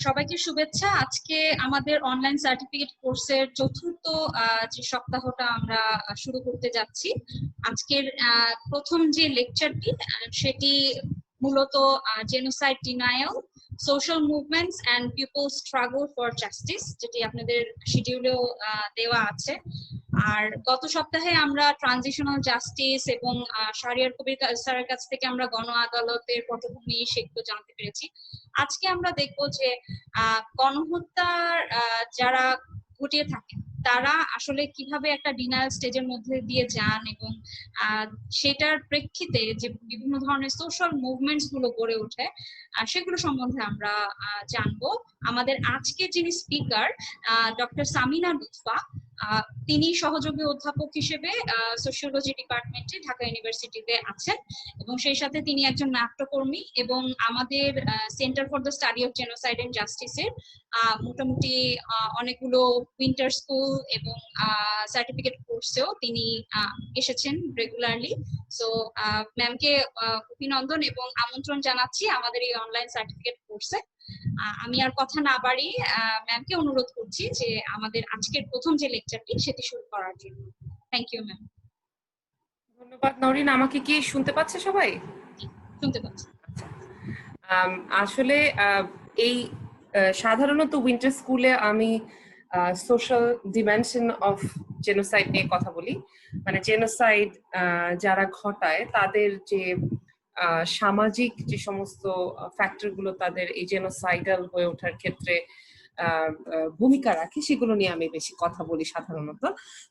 সবাইকে শুভেচ্ছা। আজকে আমাদের অনলাইন সার্টিফিকেট কোর্সের চতুর্থ যে সপ্তাহটা আমরা শুরু করতে যাচ্ছি। আজকের প্রথম যে লেকচারটি সেটি মূলত genocide denial, social movements and people struggle for justice, যেটি আপনাদের শিডিউলেও দেওয়া আছে। আর গত সপ্তাহে আমরা ট্রানজিশনাল জাস্টিস এবং শাহরিয়ার কবির স্যারের কাছ থেকে আমরা গণ আদালতের পটভূমি সেগুলো জানতে পেরেছি। আজকে আমরা দেখব যে গণহত্যার যারা ঘটিয়ে থাকে তারা আসলে কিভাবে একটা ডিনায়াল স্টেজের মধ্যে দিয়ে যান এবং সেটার প্রেক্ষিতে যে বিভিন্ন ধরনের সোশ্যাল মুভমেন্টস গুলো গড়ে ওঠে সেগুলো সম্বন্ধে আমরা জানবো। আমাদের আজকে যিনি স্পিকার ডক্টর সামিনা লুৎফা, তিনি সহযোগী অধ্যাপক হিসেবে সোশিওলজি ডিপার্টমেন্টে ঢাকা ইউনিভার্সিটিতে আছেন এবং সেই সাথে তিনি একজন নাট্যকর্মী এবং আমাদের centre for the study of genocide and জাস্টিসের মোটামুটি অনেকগুলো উইন্টার স্কুল এবং সার্টিফিকেট কোর্সেও তিনি এসেছেন রেগুলারলি। সো ম্যামকে অভিনন্দন এবং আমন্ত্রণ জানাচ্ছি আমাদের এই অনলাইন সার্টিফিকেট কোর্সে। আমি আর কথা না বাড়িয়ে ম্যামকে অনুরোধ করছি যে আমাদের আজকের প্রথম যে লেকচারটি সেটি শুরু করার জন্য। Thank you ma'am. ধন্যবাদ নরিন। আমাকে কি শুনতে পাচ্ছে সবাই? শুনতে পাচ্ছি। আসলে এই সাধারণত উইন্টার স্কুলে আমি সোশ্যাল ডিমেনশন অফ জেনোসাইড নিয়ে কথা বলি। মানে জেনোসাইড যারা ঘটায় তাদের যে সামাজিক যে সমস্ত ফ্যাক্টর গুলো তাদের এই জেনোসাইডাল হয়ে ওঠার ক্ষেত্রে ভূমিকা রাখে সেগুলো নিয়ে আমি বেশি কথা বলি সাধারণত।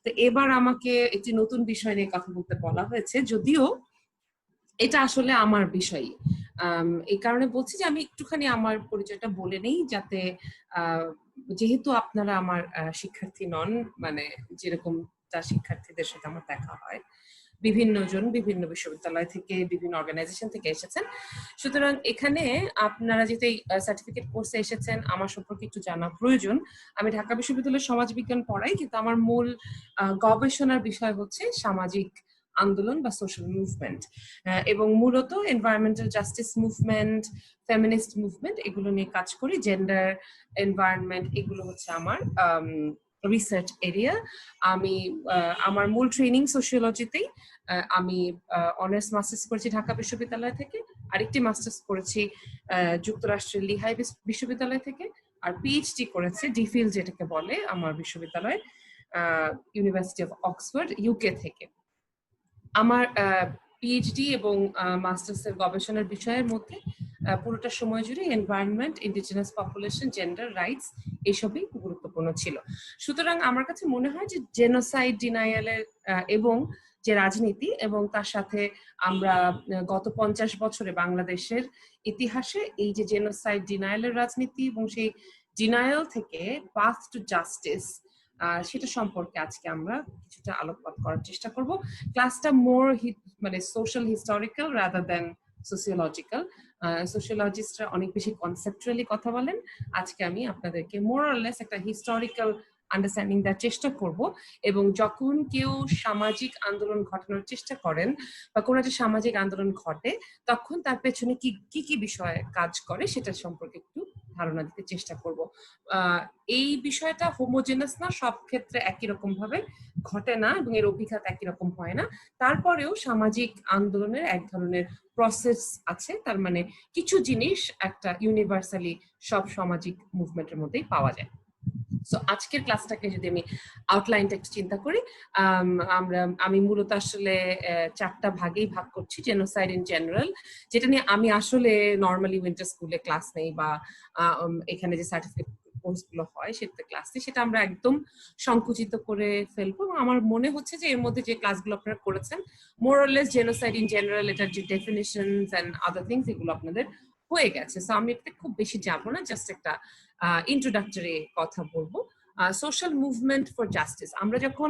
তো এবার আমাকে একটি নতুন বিষয় নিয়ে কথা বলতে বলা হয়েছে, যদিও এটা আসলে আমার বিষয়। এই কারণে বলছি যে আমি একটুখানি আমার পরিচয়টা বলে নেই, যাতে যেহেতু আপনারা আমার শিক্ষার্থী নন, মানে যেরকম শিক্ষার্থীদের সাথে আমার দেখা হয়, বিভিন্ন জন বিভিন্ন বিশ্ববিদ্যালয় থেকে বিভিন্ন অর্গানাইজেশন থেকে এসেছেন। সুতরাং এখানে আপনারা যেহেতু এই সার্টিফিকেট কোর্সে এসেছেন, আমার সম্পর্কে একটু জানা প্রয়োজন। আমি ঢাকা বিশ্ববিদ্যালয়ের সমাজ বিজ্ঞান পড়াই, কিন্তু আমার মূল গবেষণার বিষয় হচ্ছে সামাজিক আন্দোলন বা সোশ্যাল মুভমেন্ট, এবং মূলত environmental justice movement, feminist movement এগুলো নিয়ে কাজ করি। জেন্ডার, এনভায়রনমেন্ট এগুলো হচ্ছে আমার রিসার্চ এরিয়া। আমি আমার মূল ট্রেনিং সোশিওলজিতেই। আমি অনার্স মাস্টার্স করেছি ঢাকা বিশ্ববিদ্যালয় থেকে, আরেকটি মাস্টার্স করেছি যুক্তরাষ্ট্রের লিহাই বিশ্ববিদ্যালয় থেকে, আর পিএইচডি করেছে ডিফিল যেটাকে বলে আমার বিশ্ববিদ্যালয়, ইউনিভার্সিটি অফ অক্সফোর্ড ইউকে থেকে। আমার পিএইচডি এবং মাস্টার্সের গবেষণার বিষয়ের মধ্যে পুরোটা সময় জুড়ে environment, indigenous population, gender, rights এসবই গুরুত্বপূর্ণ ছিল। সুতরাং আমার কাছে মনে হয় যে জেনোসাইড ডিনায়ালের এবং যে রাজনীতি এবং তার সাথে আমরা গত 50 বছরে বাংলাদেশের ইতিহাসে এই যে জেনোসাইড ডিনায়ালের রাজনীতি এবং সেই ডিনায়াল থেকে পাথ টু জাস্টিস, সেটা সম্পর্কে আজকে আমরা কিছুটা আলোকপাত করার চেষ্টা করব। ক্লাসটা মোর মানে social historical rather than sociological. সোশিওলজিস্টরা অনেক বেশি কনসেপচুয়ালি কথা বলেন, আজকে আমি আপনাদেরকে মোর অর লেস একটা হিস্টোরিক্যাল আন্ডারস্ট্যান্ডিং দেওয়ার চেষ্টা করব। এবং যখন কেউ সামাজিক আন্দোলন ঘটানোর চেষ্টা করেন বা কোনো একটা সামাজিক আন্দোলন ঘটে, তখন তার পেছনে কি কি বিষয় কাজ করে সেটা সম্পর্কে একটু ধারণা দিতে চেষ্টা করব। এই বিষয়টা হোমোজেনাস না, সব ক্ষেত্রে একই রকম ভাবে ঘটে না এবং এর অভিঘাত একই রকম হয় না। তারপরেও সামাজিক আন্দোলনের এক ধরনের প্রসেস আছে, তার মানে কিছু জিনিস একটা ইউনিভার্সালি সব সামাজিক মুভমেন্টের মধ্যেই পাওয়া যায়। সো আজকের ক্লাসটাকে যদি আমি আউটলাইনটা একটু চিন্তা করি, আমি মূলত আসলে 4টা ভাগেই ভাগ করছি। জেনোসাইড ইন জেনারেল, যেটা নিয়ে আমি আসলে নর্মালি উইন্টার স্কুলে ক্লাস নেই বা এখানে যে সার্টিফিকেট কোর্সগুলো হয় সেটাতে ক্লাস নেই, সেটা আমরা একদম সংকুচিত করে ফেলবো। এবং আমার মনে হচ্ছে যে এর মধ্যে যে ক্লাসগুলো আপনারা করেছেন মোর or less genocide in general, এটার যে ডেফিনিশনস এন্ড আদার থিংস এগুলো আপনাদের হয়ে গেছে। সো আমি এটাতে খুব বেশি যাবো না, জাস্ট একটা ইন্ট্রোডাক্টরি কথা বলবো। সোশ্যাল মুভমেন্ট ফর জাস্টিস, আমরা যখন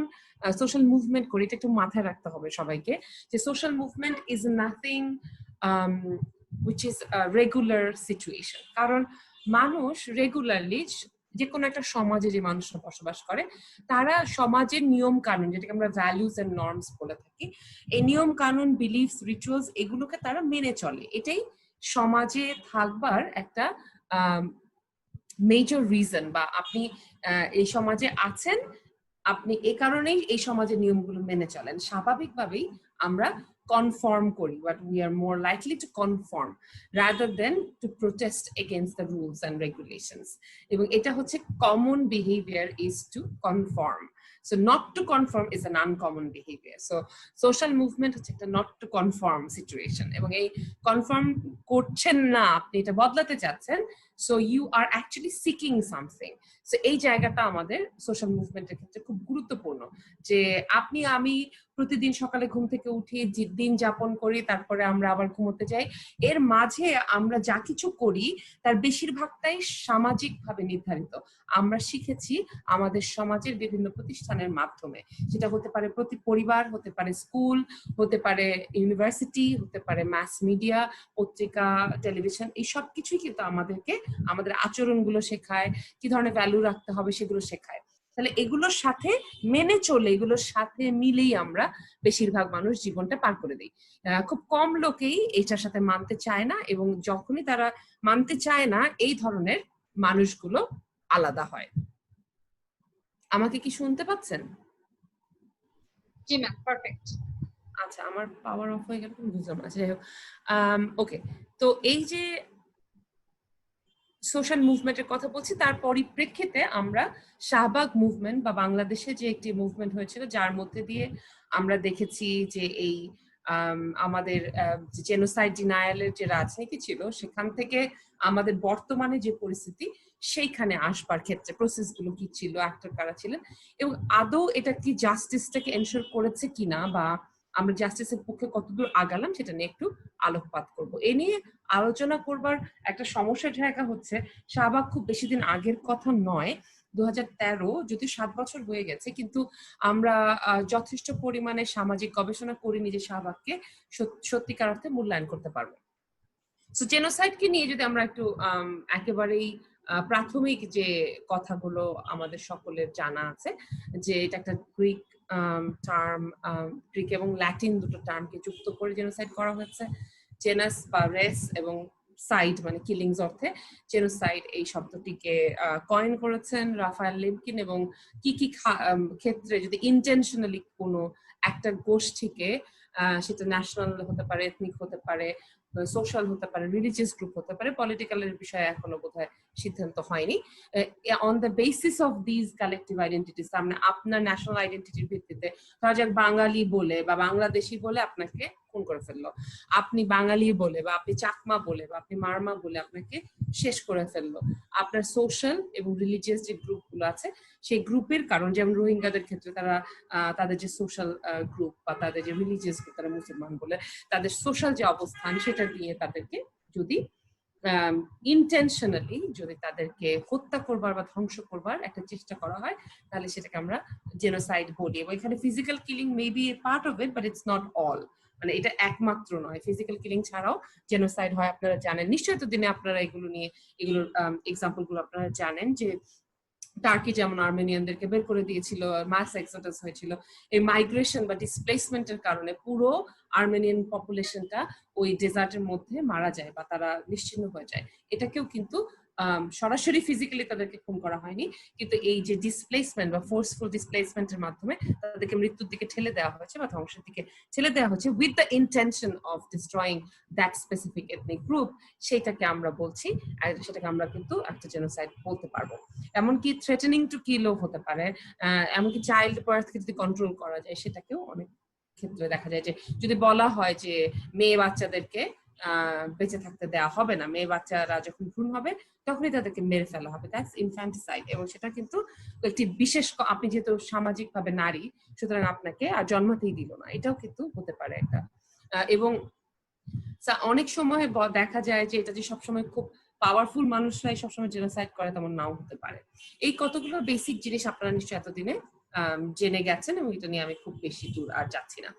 সোশ্যাল মুভমেন্ট করি এটা একটু মাথায় রাখতে হবে সবাইকে, যে social movement is nothing which is regular situation. কারণ মানুষ রেগুলারলি যে কোনো একটা সমাজে যে মানুষরা বসবাস করে, তারা সমাজের নিয়ম কানুন, যেটাকে আমরা ভ্যালুস এন্ড নর্মস বলে থাকি, এই নিয়ম কানুন, বিলিফস, রিচুয়ালস এগুলোকে তারা মেনে চলে। এটাই সমাজে থাকবার একটা মেজর রিজন বা আপনি এই সমাজে আছেন, আপনি এই কারণেই এই সমাজের নিয়মগুলো মেনে চলেন, স্বাভাবিকভাবেই আমরা কনফর্ম করি, but we are more likely to conform rather than to protest against the rules and regulations. এবং এটা হচ্ছে common behaviour is to conform. So not to conform is an uncommon behavior. So social movement হচ্ছে একটা not to conform situation, এবং এই confirm করছেন না, আপনি এটা বদলাতে চাচ্ছেন, so you are actually seeking something. So এই জায়গাটা আমাদের সোশ্যাল মুভমেন্টের ক্ষেত্রে খুব গুরুত্বপূর্ণ, যে আপনি আমি প্রতিদিন সকালে ঘুম থেকে উঠি, দিন যাপন করি, তারপরে আমরা আবার ঘুমোতে যাই, এর মাঝে আমরা যা কিছু করি তার বেশিরভাগটাই সামাজিকভাবে নির্ধারিত। আমরা শিখেছি আমাদের সমাজের বিভিন্ন প্রতিষ্ঠানের মাধ্যমে, সেটা হতে পারে প্রতি পরিবার, হতে পারে স্কুল, হতে পারে ইউনিভার্সিটি, হতে পারে মাস মিডিয়া, পত্রিকা, টেলিভিশন, এই সব কিছুই কিন্তু আমাদেরকে আমাদের আচরণগুলো শেখায়, কি ধরনের ভ্যালু রাখতে হবে সেগুলো শেখায়। তাহলে এগুলোর সাথে মেনে চলে, এগুলোর সাথে মিলেই আমরা বেশিরভাগ মানুষ জীবনটা পার করে দিই। খুব কম লোকেই এটার সাথে মানতে চায় না, এবং যখনই তারা মানতে চায় না, এই ধরনের মানুষগুলো আলাদা হয়। আমাকে কি শুনতে পাচ্ছেন? জি ম্যাম, পারফেক্ট। আচ্ছা, আমার পাওয়ার অফ হয়ে গেল, বুঝলাম না। যাই হোক, ওকে। তো এই যে সোশ্যাল মুভমেন্টের কথা বলছি, তার পরিপ্রেক্ষিতে আমরা শাহবাগ মুভমেন্ট বা বাংলাদেশে যে একটি মুভমেন্ট হয়েছিল, যার মধ্যে দিয়ে আমরা দেখেছি যে এই আমাদের জেনোসাইড ডিনায়ালের যে রাজনীতি ছিল, সেখান থেকে আমাদের বর্তমানে যে পরিস্থিতি, সেইখানে আসবার ক্ষেত্রে প্রসেসগুলো কি ছিল, অ্যাক্টর কারা ছিলেন, এবং আদৌ এটা কি জাস্টিসটাকে এনশিওর করেছে কিনা, বা আমরা জাস্টিসের পক্ষে কতদূর আগালাম, সেটা নিয়ে একটু আলোকপাত করব। এ নিয়ে আলোচনা করবার একটা সমস্যার জায়গা হচ্ছে, শাহবাগ খুব বেশি দিন আগের কথা নয়, 2013, যদিও 7 বছর হয়ে গেছে, কিন্তু আমরা যথেষ্ট পরিমাণে সামাজিক গবেষণা করিনি যে শাহবাগকে সত্যিকার অর্থে মূল্যায়ন করতে পারবো। সো জেনোসাইডকে নিয়ে যদি আমরা একটু একেবারেই প্রাথমিক যে কথাগুলো আমাদের সকলের জানা আছে, যে এটা একটা গ্রিক টার্ম, গ্রিক এবং ল্যাটিন দুটো টার্মকে যুক্ত করে জেনোসাইড করা হয়েছে। জেনাস বা রেস এবং সাইড মানে কিলিংস অর্থে জেনোসাইড এই শব্দটিকে কয়েন করেছেন রাফায়েল লিমকিন, এবং কি কি ক্ষেত্রে যদি ইন্টেনশনালি কোনো একটা গোষ্ঠীকে, সেটা ন্যাশনাল হতে পারে, এথনিক হতে পারে, সোশ্যাল হতে পারে, রিলিজিয়াস গ্রুপ হতে পারে, পলিটিক্যালের বিষয়ে এখনো বোধহয় সিদ্ধান্ত হয়নি, on the basis of these collective identities, মানে আপনার ন্যাশনাল আইডেন্টিটির ভিত্তিতে, ধরা যাক বাঙালি বলে বা বাংলাদেশি বলে আপনাকে খুন করে ফেললো, আপনি বাঙালি বলে বা আপনি চাকমা বলে বা আপনি মারমা বলে আপনাকে শেষ করে ফেললো, আপনার সোশ্যাল এবং রিলিজিয়াস যে গ্রুপগুলো আছে সেই গ্রুপের কারণ, যেমন রোহিঙ্গাদের ক্ষেত্রে তারা তাদের যে সোশ্যাল গ্রুপ বা তাদের যে রিলিজিয়াস গ্রুপ, তারা মুসলমান বলে, তাদের সোশ্যাল যে অবস্থান সেটা দিয়ে তাদেরকে যদি ইন্টেনশনালি যদি তাদেরকে হত্যা করবার বা ধ্বংস করবার একটা চেষ্টা করা হয়, তাহলে সেটাকে আমরা জেনোসাইড বলি। এবং এখানে physical killing may B A part of it, but it's not all, মানে এটা একমাত্র নয়। ফিজিক্যাল কিলিং ছাড়াও জেনোসাইড হয়, আপনারা জানেন নিশ্চয়ই, তো দিনে আপনারা এগুলো নিয়ে, এগুলোর এক্সাম্পল গুলো আপনারা জানেন, যে টার্কি যেমন আর্মেনিয়ানদেরকে বের করে দিয়েছিল, মাস এক্সোডাস হয়েছিল, এই মাইগ্রেশন বা ডিসপ্লেসমেন্টের কারণে পুরো আর্মেনিয়ান পপুলেশনটা ওই ডেজার্টের মধ্যে মারা যায় বা তারা নিশ্চিহ্ন হয়ে যায়। এটাকেও কিন্তু সরাসরি ফিজিক্যালি তাদেরকে খুন করা হয়নি, কিন্তু এই যে ডিসপ্লেসমেন্ট বা ফোর্সফুল ডিসপ্লেসমেন্টের মাধ্যমে তাদেরকে মৃত্যুর দিকে ঠেলে দেওয়া হয়েছে বা ধ্বংসের দিকে ঠেলে দেওয়া হয়েছে, with the intention of destroying that specific ethnic group, সেটাকে আমরা বলছি, আর সেটাকে আমরা কিন্তু একটা জেনোসাইড বলতে পারবো। এমনকি থ্রেটেনিং টু কিলও হতে পারে, এমনকি চাইল্ড বার্থকে যদি কন্ট্রোল করা যায়, সেটাকেও অনেক ক্ষেত্রে দেখা যায় যে যদি বলা হয় যে মেয়ে বাচ্চাদেরকে বেঁচে থাকতে দেওয়া হবে না, মেয়ে বাচ্চারা যখন ভ্রূণ হবে তখনই তাদেরকে মেরে ফেলা হবে, দ্যাটস ইনফ্যান্টিসাইড। এবং সেটা কিন্তু একটি বিশেষ, আপনি যেহেতু সামাজিক ভাবে নারী, সুতরাং আপনাকে আর জন্মাতেই দিল না, এটাও কিন্তু হতে পারে একটা। এবং অনেক সময় দেখা যায় যে এটা যে সবসময় খুব পাওয়ারফুল মানুষরাই সবসময় জেনোসাইড করে, তেমন নাও হতে পারে। এই কতগুলো বেসিক জিনিস আপনারা নিশ্চয়ই এতদিনে জেনে গেছেন, এবং এটা নিয়ে আমি খুব বেশি দূর আর যাচ্ছি না।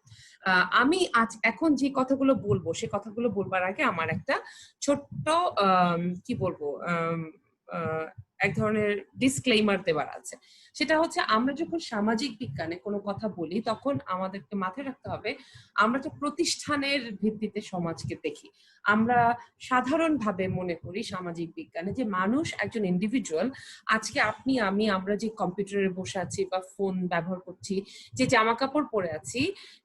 আমি এখন যে কথাগুলো বলবো, সে কথাগুলো বলবার আগে আমার একটা ছোট্ট কি বলবো, এক ধরনের ডিসক্লেইমার দেওয়ার আছে। সেটা হচ্ছে, আমরা যখন সামাজিক বিজ্ঞানে কোনো কথা বলি, তখন আমাদেরকে মাথায় রাখতে হবে আমরা তো প্রতিষ্ঠানের ভিত্তিতে সমাজকে দেখি, আমরা সাধারণভাবে মনে করি সামাজিক বিজ্ঞানে যে মানুষ একজন ইন্ডিভিজুয়াল। আজকে আপনি আমরা যে কম্পিউটারে বসে আছি বা ফোন ব্যবহার করছি, যে জামা কাপড় পরে আছি,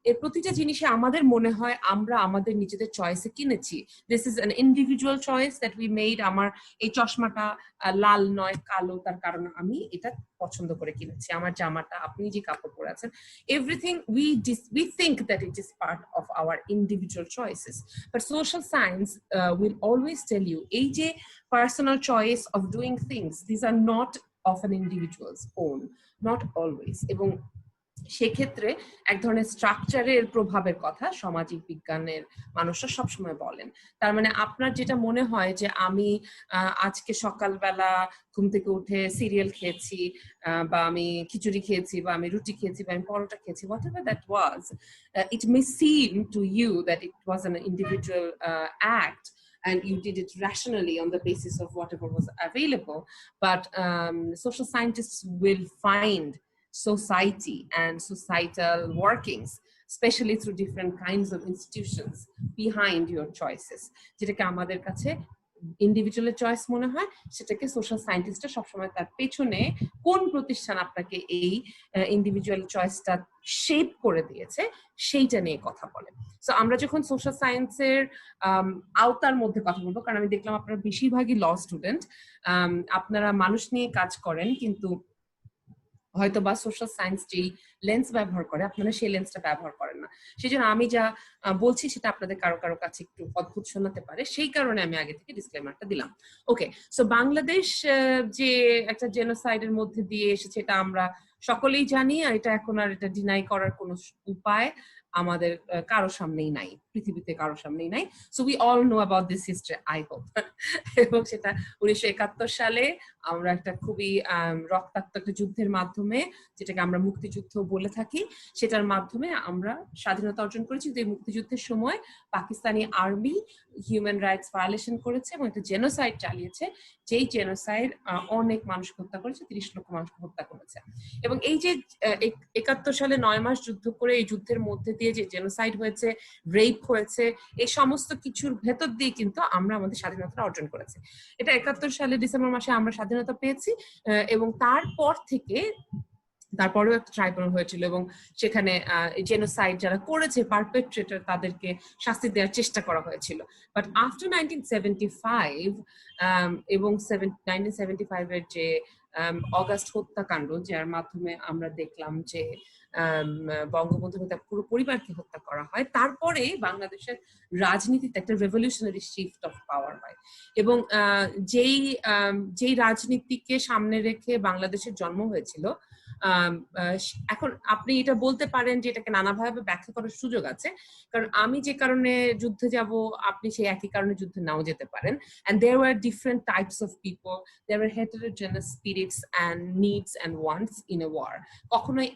এর প্রতিটা জিনিসে আমাদের মনে হয় আমরা আমাদের নিজেদের চয়েসে কিনেছি। This is an individual choice that we made. আমার এই চশমাটা লাল নয় কালো, তার কারণ আমি এটা পছন্দ করে কিনেছি। আমার জামাটা, আপনি যে কাপড় পরে আছেন, everything we think that it is part of our individual choices, but social science will always tell you এই যে personal choice of doing things, these are not of an individual's own, not always। এবং সেক্ষেত্রে এক ধরনের স্ট্রাকচারের প্রভাবের কথা সামাজিক বিজ্ঞানের মানুষরা সবসময় বলেন। তার মানে আপনার যেটা মনে হয় যে আমি আজকে সকালবেলা ঘুম থেকে উঠে সিরিয়াল খেয়েছি, বা আমি খিচুড়ি খেয়েছি, বা আমি রুটি খেয়েছি, বা আমি পরোটা খেয়েছি, whatever that was, it may seem to you that it was an individual act and you did it rationally on the basis of whatever was available, but social scientists will find society and societal workings, especially through different kinds of institutions, behind your choices। যেটাকে আমাদের কাছে ইন্ডিভিজুয়ালের choice মনে হয়, সেটাকে social সায়েন্টিস্টরা সবসময় তার পেছনে কোন প্রতিষ্ঠান আপনাকে এই ইন্ডিভিজুয়াল চয়েসটা শেপ করে দিয়েছে সেইটা নিয়ে কথা বলে। সো আমরা যখন সোশ্যাল সায়েন্সের আওতার মধ্যে কথা বলবো, কারণ আমি দেখলাম আপনারা বেশিরভাগই ল স্টুডেন্ট, আপনারা মানুষ নিয়ে কাজ করেন, কিন্তু হয়তো বা সোশ্যাল সায়েন্স যেই লেন্স ব্যবহার করে আপনারা সেই লেন্সটা ব্যবহার করেন না। সেই জন্য আমি যা বলছি সেটা আপনাদের কারো কারো কাছে একটু অদ্ভুত শোনাতে পারে, সেই কারণে আমি আগে থেকে ডিসক্লেমারটা দিলাম। ওকে, সো বাংলাদেশ যে একটা জেনোসাইডের মধ্যে দিয়ে এসেছে এটা আমরা সকলেই জানি, আর এটা এখন আর এটা ডিনাই করার কোনো উপায় আমাদের কারো সামনেই নাই, পৃথিবীতে কারো সামনেই নাই। So we all know about this history, I hope. এবং সেটা 1971 সালে আমরা একটা খুবই রক্তাক্ত একটা যুদ্ধের মাধ্যমে, যেটাকে আমরা মুক্তিযুদ্ধ বলে থাকি, সেটার মাধ্যমে আমরা স্বাধীনতা অর্জন করেছি। কিন্তু এই মুক্তিযুদ্ধের সময় Pakistani army human rights violation করেছে এবং একটা জেনোসাইড চালিয়েছে, যেই জেনোসাইড অনেক মানুষকে হত্যা করেছে, 30 লক্ষ মানুষকে হত্যা করেছে। এবং এই যে 71 সালে 9 মাস যুদ্ধ করে এই যুদ্ধের মধ্যে দিয়ে যে জেনোসাইড হয়েছে, রেপ হয়েছে, এই সমস্ত কিছুর ভেতর দিয়ে কিন্তু আমরা আমাদের স্বাধীনতা অর্জন করেছি। এটা 71 সালে ডিসেম্বর মাসে আমরা স্বাধীনতা পেয়েছি, এবং তারপর থেকে তারপরেও একটা ট্রাইব্যুনাল হয়েছিল এবং সেখানে জেনোসাইড যারা করেছে পারপেট্রেটর তাদেরকে শাস্তি দেওয়ার চেষ্টা করা হয়েছিল। বাট আফটার 1975 এবং 1975 এর যে অগাস্ট হত্যাকাণ্ড, যার মাধ্যমে আমরা দেখলাম যে বঙ্গবন্ধুর তার পুরো পরিবারকে হত্যা করা হয়, তারপরে বাংলাদেশের রাজনীতিতে একটা রেভলিউশনারি শিফট অফ পাওয়ার হয়। এবং যেই রাজনীতিকে সামনে রেখে বাংলাদেশের জন্ম হয়েছিল, এখন আপনি এটা বলতে পারেন যে এটাকে নানাভাবে ব্যাখ্যা করার সুযোগ আছে, কারণ আমি যে কারণে যুদ্ধে যাব আপনি সেই একই কারণে যুদ্ধে নাও যেতে পারেন। and there were different types of people, there were heterogeneous spirits and needs and wants in a war। কখনোই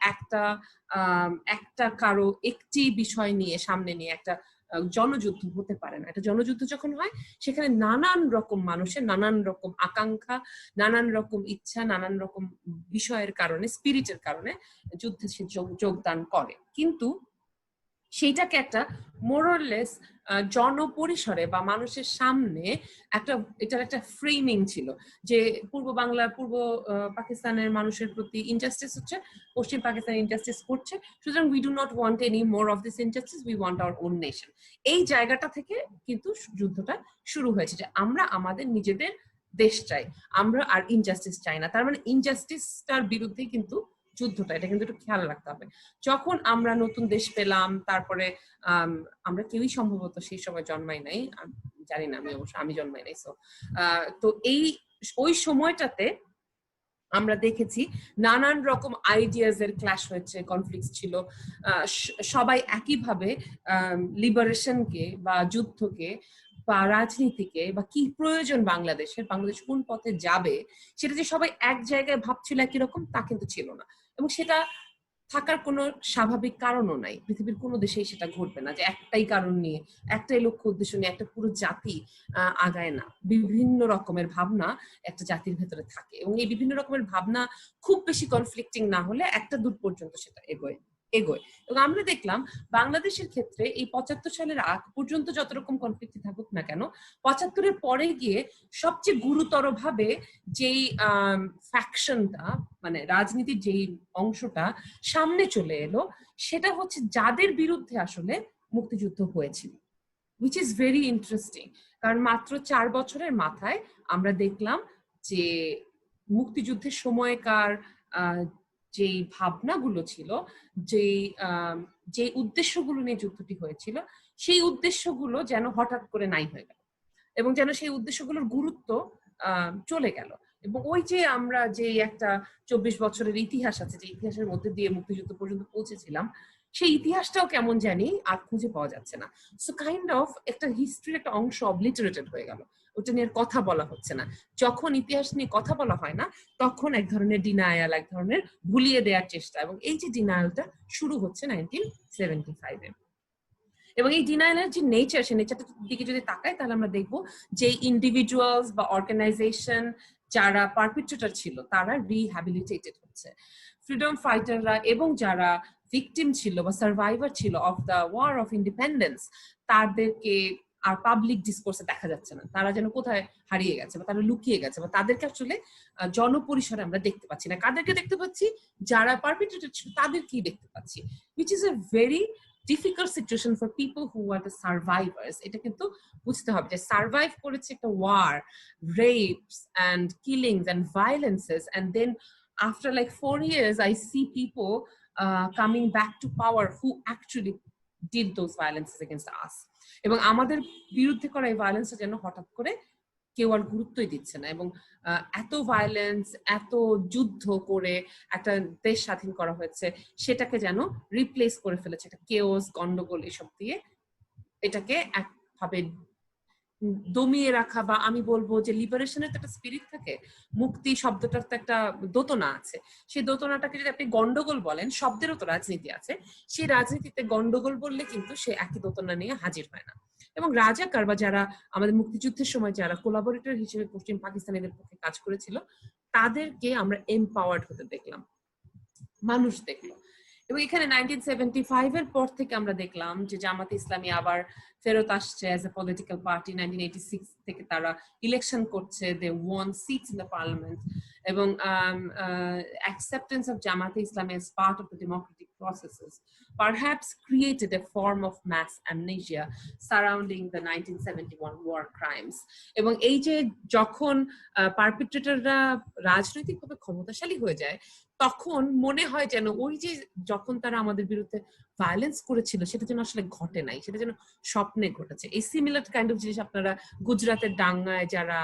একটা কারো একটি বিষয় নিয়ে সামনে নিয়ে একটা জনযুদ্ধ হতে পারে না। একটা জনযুদ্ধ যখন হয় সেখানে নানান রকম মানুষের নানান রকম আকাঙ্ক্ষা, নানান রকম ইচ্ছা, নানান রকম বিষয়ের কারণে, স্পিরিটের কারণে যুদ্ধে সে যোগদান করে। কিন্তু সেইটাকে একটা মোরলেস জনপরিসরে বা মানুষের সামনে এটার একটা ফ্রেমিং ছিল যে পূর্ব পাকিস্তানের মানুষের প্রতি ইনজাস্টিস হচ্ছে, পশ্চিম পাকিস্তান ইনজাস্টিস করছে, সুতরাং we do not want any more of this injustice, we want our own nation. এই জায়গাটা থেকে কিন্তু যুদ্ধটা শুরু হয়েছে যে আমরা আমাদের নিজেদের দেশ চাই, আমরা আর ইনজাস্টিস চাই না। তার মানে ইনজাস্টিসটার বিরুদ্ধে কিন্তু যুদ্ধটা, এটা কিন্তু একটু খেয়াল রাখতে হবে। যখন আমরা নতুন দেশ পেলাম, তারপরে আমরা কেউই সম্ভবত সেই সময় জন্মাই নাই, জানি না, আমি জন্মাই নাই। তো ওই সময়টাতে আমরা দেখেছি নানান রকম আইডিয়াস এর ক্ল্যাশ হয়েছে, কনফ্লিক্ট ছিল। সবাই একইভাবে লিবারেশনকে বা যুদ্ধকে বা রাজনীতিকে বা কি প্রয়োজন বাংলাদেশ কোন পথে যাবে, সেটা যে সবাই এক জায়গায় ভাবছিল একই রকম, তা কিন্তু ছিল না। এবং সেটা থাকার কোনো স্বাভাবিক কারণও নাই, পৃথিবীর কোনো দেশেই সেটা ঘটবে না যে একটাই কারণ নিয়ে, একটাই লক্ষ্য উদ্দেশ্য নিয়ে একটা পুরো জাতি আগায় না। বিভিন্ন রকমের ভাবনা একটা জাতির ভেতরে থাকে এবং এই বিভিন্ন রকমের ভাবনা খুব বেশি কনফ্লিক্টিং না হলে একটা দূর পর্যন্ত সেটা এগোয়। এগোয়। এবং আমরা দেখলাম বাংলাদেশের ক্ষেত্রে এই ৭৫ সালের আগ পর্যন্ত যত রকম কনফ্লিক্ট থাকুক না কেন, ৭৫-এর পরে গিয়ে সবচেয়ে গুরুতর ভাবে যেই ফ্যাকশনটা, মানে রাজনীতির যেই অংশটা সামনে চলে এলো, সেটা হচ্ছে যাদের বিরুদ্ধে আসলে মুক্তিযুদ্ধ হয়েছিল, which is very interesting। কারণ মাত্র ৪ বছরের মাথায় আমরা দেখলাম যে মুক্তিযুদ্ধের সময়কার যেই ভাবনাগুলো ছিল, যেই যে উদ্দেশ্যগুলো নিয়ে যুদ্ধটি হয়েছিল, সেই উদ্দেশ্যগুলো যেন হঠাৎ করে নাই হয়ে গেল, এবং যেন সেই উদ্দেশ্যগুলোর গুরুত্ব চলে গেল। এবং ওই যে আমরা যে একটা ২৪ বছরের ইতিহাস আছে, যে ইতিহাসের মধ্যে দিয়ে মুক্তিযুদ্ধ পর্যন্ত পৌঁছেছিলাম, সেই ইতিহাসটাও কেমন জানি আর খুঁজে পাওয়া যাচ্ছে না। সো কাইন্ড অফ একটা হিস্ট্রির একটা অংশ অবলিটারেটেড হয়ে গেল, ওটা নিয়ে কথা বলা হচ্ছে না। যখন ইতিহাস নিয়ে কথা বলা হয় না, তখন এক ধরনের ডিনায়াল, এক ধরনের ভুলিয়ে দেওয়ার চেষ্টা, এবং এই যে ডিনায়ালটা শুরু হচ্ছে 1975-এ। এবং এই ডিনায়ালের যে নেচার, সেই নেচারটার দিকে যদি তাকাই, তাহলে আমরা দেখবো যে ইন্ডিভিজুয়ালস বা অর্গানাইজেশন যারা পারপিট্রেটর ছিল তারা রিহ্যাবিলিটেটেড হচ্ছে, ফ্রিডম ফাইটাররা এবং যারা ভিকটিম ছিল বা সার্ভাইভার ছিল of the war of independence, তাদেরকে আর পাবলিক ডিসকোর্সে দেখা যাচ্ছে না, তারা যেন কোথায় হারিয়ে গেছে বা তারা লুকিয়ে গেছে, বা তাদেরকে আসলে জনপরিসরে আমরা দেখতে পাচ্ছি না। কাদেরকে দেখতে পাচ্ছি? যারা পারপিট্রেটর ছিল তাদেরকেই দেখতে পাচ্ছি, which is a very difficult situation for people who are the survivors। এটা কিন্তু বুঝতে হবে যে সার্ভাইভ করেছে একটা war, rapes and killings and violences, and then after like 4 years I see people coming back to power who actually did those violences against us। এবং আমাদের বিরুদ্ধে করা এই ভায়োলেন্সটা যেন হঠাৎ করে কেউ আর গুরুত্বই দিচ্ছে না, এবং এত ভায়োলেন্স, এত যুদ্ধ করে একটা দেশ স্বাধীন করা হয়েছে, সেটাকে যেন রিপ্লেস করে ফেলেছে একটা কেওস, গন্ডগোল এসব দিয়ে, এটাকে একভাবে দমিয়ে রাখা, বা আমি বলবো যে লিবারেশনের তো একটা স্পিরিট থাকে, মুক্তি শব্দটার তো একটা দোতনা আছে, সেই দোতনাটাকে যদি আপনি গন্ডগোল বলেন, শব্দেরও তো রাজনীতি আছে, সেই রাজনীতিতে গন্ডগোল বললে কিন্তু সে একই দোতনা নিয়ে হাজির হয় না। এবং রাজাকার বা যারা আমাদের মুক্তিযুদ্ধের সময় যারা কোলাবোরেটর হিসেবে পশ্চিম পাকিস্তানিদের পক্ষে কাজ করেছিল, তাদেরকে আমরা এম্পাওয়ার্ড হতে দেখলাম, মানুষ দেখলো। এবং এখানে 1975-এর পর থেকে আমরা দেখলাম যে জামাতে ইসলামী আবার ফেরত আসছে অ্যাজ এ পলিটিক্যাল পার্টি। 1986 থেকে তারা ইলেকশন করছে, they won seats in the parliament, এবং acceptance of Jamaat Islam as part of the democratic processes perhaps created a form of mass amnesia surrounding the 1971 war crimes। এবং এই যে যখন পারপিট্রেটররা রাজনৈতিকভাবে ক্ষমতাশালী হয়ে যায়, তখন মনে হয় যেন ওই যে যখন তারা আমাদের বিরুদ্ধে ভায়োলেন্স করেছিল, সেটা যেন আসলে ঘটে নাই, সেটা যেন স্বপ্নে ঘটেছে। এই সিমিলার কাইন্ড অফ জিনিস আপনারা গুজরাটের দাঙ্গায় যারা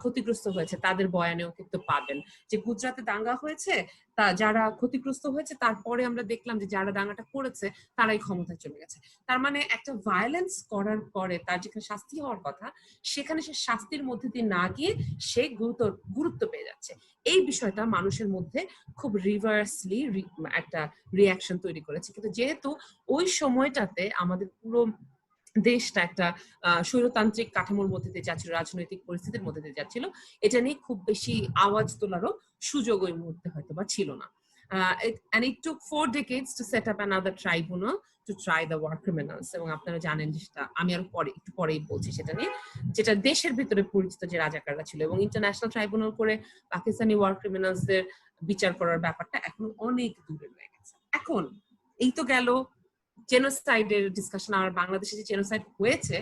ক্ষতিগ্রস্ত হয়েছে তাদের বয়ানেও কিন্তু পাবেন, যে গুজরাটে দাঙ্গা হয়েছে, তা যারা ক্ষতিগ্রস্ত হয়েছে, তারপরে আমরা দেখলাম যে যারা দাঙ্গাটা করেছে তারাই ক্ষমতায় চলে গেছে। তার মানে একটা ভায়োলেন্স করার পরে তার যেখানে শাস্তি হওয়ার কথা, সেখানে সে শাস্তির মধ্যে দিয়ে না গিয়ে সে গুরুত্ব পেয়ে যাচ্ছে। এই বিষয়টা মানুষের মধ্যে খুব রিভার্সলি একটা রিয়াকশন তৈরি করেছে। কিন্তু যেহেতু ওই সময়টাতে আমাদের পুরো দেশটা একটা স্বৈরতান্ত্রিক কাঠামোর মধ্যে দিয়ে যাচ্ছিল, রাজনৈতিক পরিস্থিতির মধ্যে দিয়ে যাচ্ছিল, এটা নিয়ে খুব বেশি আওয়াজ তোলারও সুযোগ ওই মুহূর্তে হয়তো বা ছিল না। And it took 4 decades to set up another tribunal to try the war criminals। এবং আপনারা জানেন যে সেটা আমি আরো একটু পরেই বলছি সেটা নিয়ে, যেটা দেশের ভিতরে পরিচিত যে রাজাকাররা ছিল, এবং ইন্টারন্যাশনাল ট্রাইব্যুনাল করে পাকিস্তানি ওয়ার ক্রিমিনালসদের বিচার করার ব্যাপারটা এখন অনেক দূরে রয়ে গেছে। এখন এই তো গেল জেনোসাইডের ডিসকাশন। আর বাংলাদেশে যে জেনোসাইড হয়েছে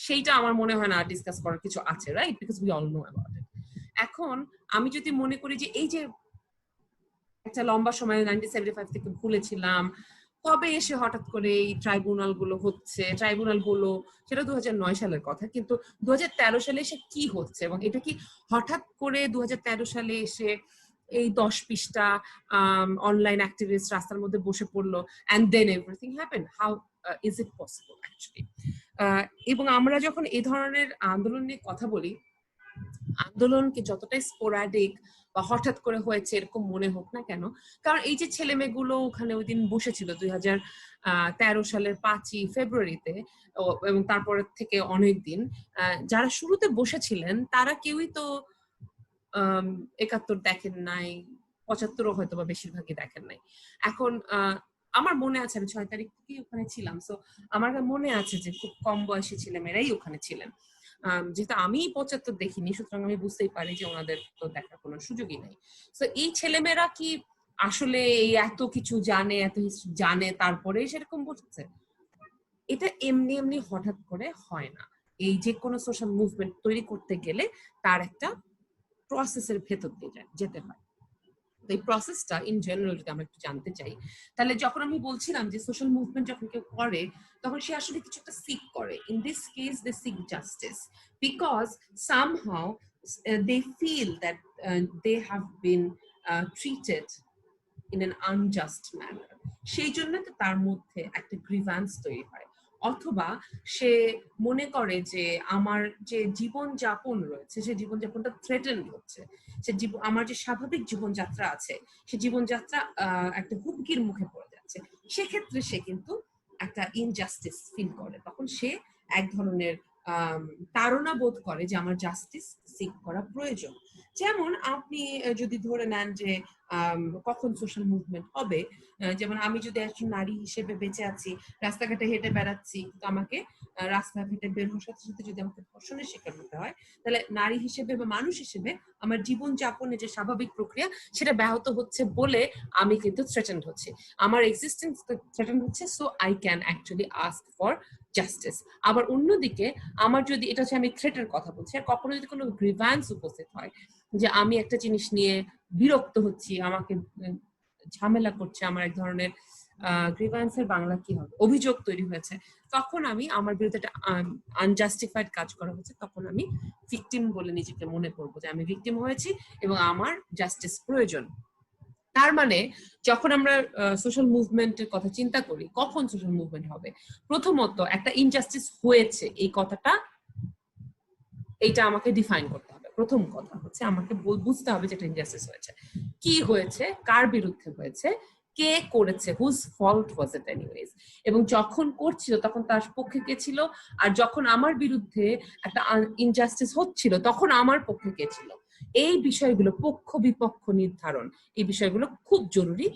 সেইটা আমার মনে হয় না ডিসকাস করার কিছু আছে, right? Because we all know about it. এখন আমি যদি মনে করি যে এই যে একটা লম্বা সময় 1975 থেকে ভুলেছিলাম, কবে এসে হঠাৎ করে এই ট্রাইব্যুনাল গুলো হচ্ছে, ট্রাইব্যুনাল গুলো, সেটা 2009 সালের কথা, কিন্তু 2013 সালে এসে কি হচ্ছে, এবং এটা কি হঠাৎ করে 2013 সালে এসে এই 10 পৃষ্ঠা অনলাইন অ্যাক্টিভিস্ট রাস্তার মধ্যে বসে পড়লো and then everything happened? How is it possible actually? এবং আমরা যখন এই ধরনের আন্দোলন নিয়ে কথা বলি, আন্দোলনকে যতটাই স্পোরাডিক বা হঠাৎ করে হয়েছে এরকম মনে হোক না কেন, কারণ এই যে ছেলে মেয়েগুলো ওখানে ওই দিন বসেছিল 2013 সালের 5ই ফেব্রুয়ারিতে, এবং তারপরে থেকে অনেক দিন, যারা শুরুতে বসেছিলেন তারা কেউই তো 71 দেখেন নাই, 75 হয়তো বা বেশিরভাগই দেখেন নাই। এখন আমার মনে আছে আমি 6 তারিখ থেকেই ওখানে ছিলাম, সো আমার মনে আছে যে খুব কম বয়সী ছেলেমেয়েরাই ওখানে ছিলেন। যেহেতু আমি 75 দেখিনি, সুতরাং আমি বুঝতেই পারি যে ওনাদের তো দেখার কোনো সুযোগই নাই। তো এই ছেলেমেয়েরা কি আসলে এই এত কিছু জানে, এত জানে তারপরে সেরকম বলছে? এটা এমনি এমনি হঠাৎ করে হয় না। এই যে কোনো সোশ্যাল মুভমেন্ট তৈরি করতে গেলে তার একটা প্রসেসের ভেতর দিয়ে যেতে হয়। এই প্রসেসটা ইন জেনারেল যদি আমরা একটু জানতে চাই, তাহলে যখন আমি বলছিলাম যে সোশ্যাল মুভমেন্ট যখন কেউ করে তখন সে আসলে কিছু একটা সিক করে। In this case they seek justice because somehow they feel that they have been treated in an unjust manner. সেই জন্য তো তার মধ্যে একটা গ্রিভান্স তৈরি হয়, অথবা সে মনে করে যে আমার যে জীবনযাপন রয়েছে সে জীবনযাপনটা থ্রেটেন্ড হচ্ছে, সে আমার যে স্বাভাবিক জীবনযাত্রা আছে সে জীবনযাত্রা একটা হুমকির মুখে পড়ে যাচ্ছে। সেক্ষেত্রে সে কিন্তু একটা ইনজাস্টিস ফিল করে, তখন সে এক ধরনের তাড়না বোধ করে যে আমার জাস্টিস সিক করা প্রয়োজন। যেমন আপনি যদি ধরে নেন যে কখন সোশ্যাল মুভমেন্ট হবে, যেমন আমি যদি একজন নারী হিসেবে বেঁচে আছি, রাস্তাঘাটে হেঁটে বেড়াচ্ছি, তো আমাকে রাস্তাঘাটে বের হওয়ার সাথে সাথে যদি আমাকে ধর্ষণের শিকার হতে হয়, তাহলে নারী হিসেবে বা মানুষ হিসেবে আমার জীবনযাপনের যে স্বাভাবিক প্রক্রিয়া সেটা ব্যাহত হচ্ছে বলে আমি কিন্তু থ্রেটেন্ড হচ্ছি, আমার এক্সিস্টেন্স থ্রেটেন্ড হচ্ছে। So I can actually ask for justice. আবার অন্যদিকে আমার যদি, এটা হচ্ছে আমি থ্রেটের কথা বলছি, আর কখনো যদি কোনো গ্রিভান্স উপস্থিত হয় যে আমি একটা জিনিস নিয়ে বিরক্ত হচ্ছি, আমাকে ঝামেলা করছে, আমার এক ধরনের গ্রিভান্সের বাংলা কি হবে, অভিযোগ তৈরি হয়েছে, তখন আমি আমার বিরুদ্ধে একটা আনজাস্টিফাইড কাজ করা হচ্ছে, তখন আমি ভিকটিম বলে নিজেকে মনে করবো যে আমি ভিকটিম হয়েছি এবং আমার জাস্টিস প্রয়োজন। তার মানে যখন আমরা সোশ্যাল মুভমেন্টের কথা চিন্তা করি, কখন সোশ্যাল মুভমেন্ট হবে, প্রথমত একটা ইনজাস্টিস হয়েছে এই কথাটা, এইটা আমাকে ডিফাইন করতে হবে। প্রথম কথা হচ্ছে আমাকে বুঝতে হবে যে একটা ইনজাস্টিস হয়েছে, কি হয়েছে, কার বিরুদ্ধে হয়েছে, কে করেছে, হুজ ফল্ট ওয়াজ ইট এনিওয়েজ, এবং যখন করছিল তখন তার পক্ষে কে ছিল, আর যখন আমার বিরুদ্ধে একটা ইনজাস্টিস হচ্ছিল তখন আমার পক্ষে কে ছিল। এই বিষয়গুলো, পক্ষ বিপক্ষ নির্ধারণ, এই বিষয়গুলো খুব জরুরি।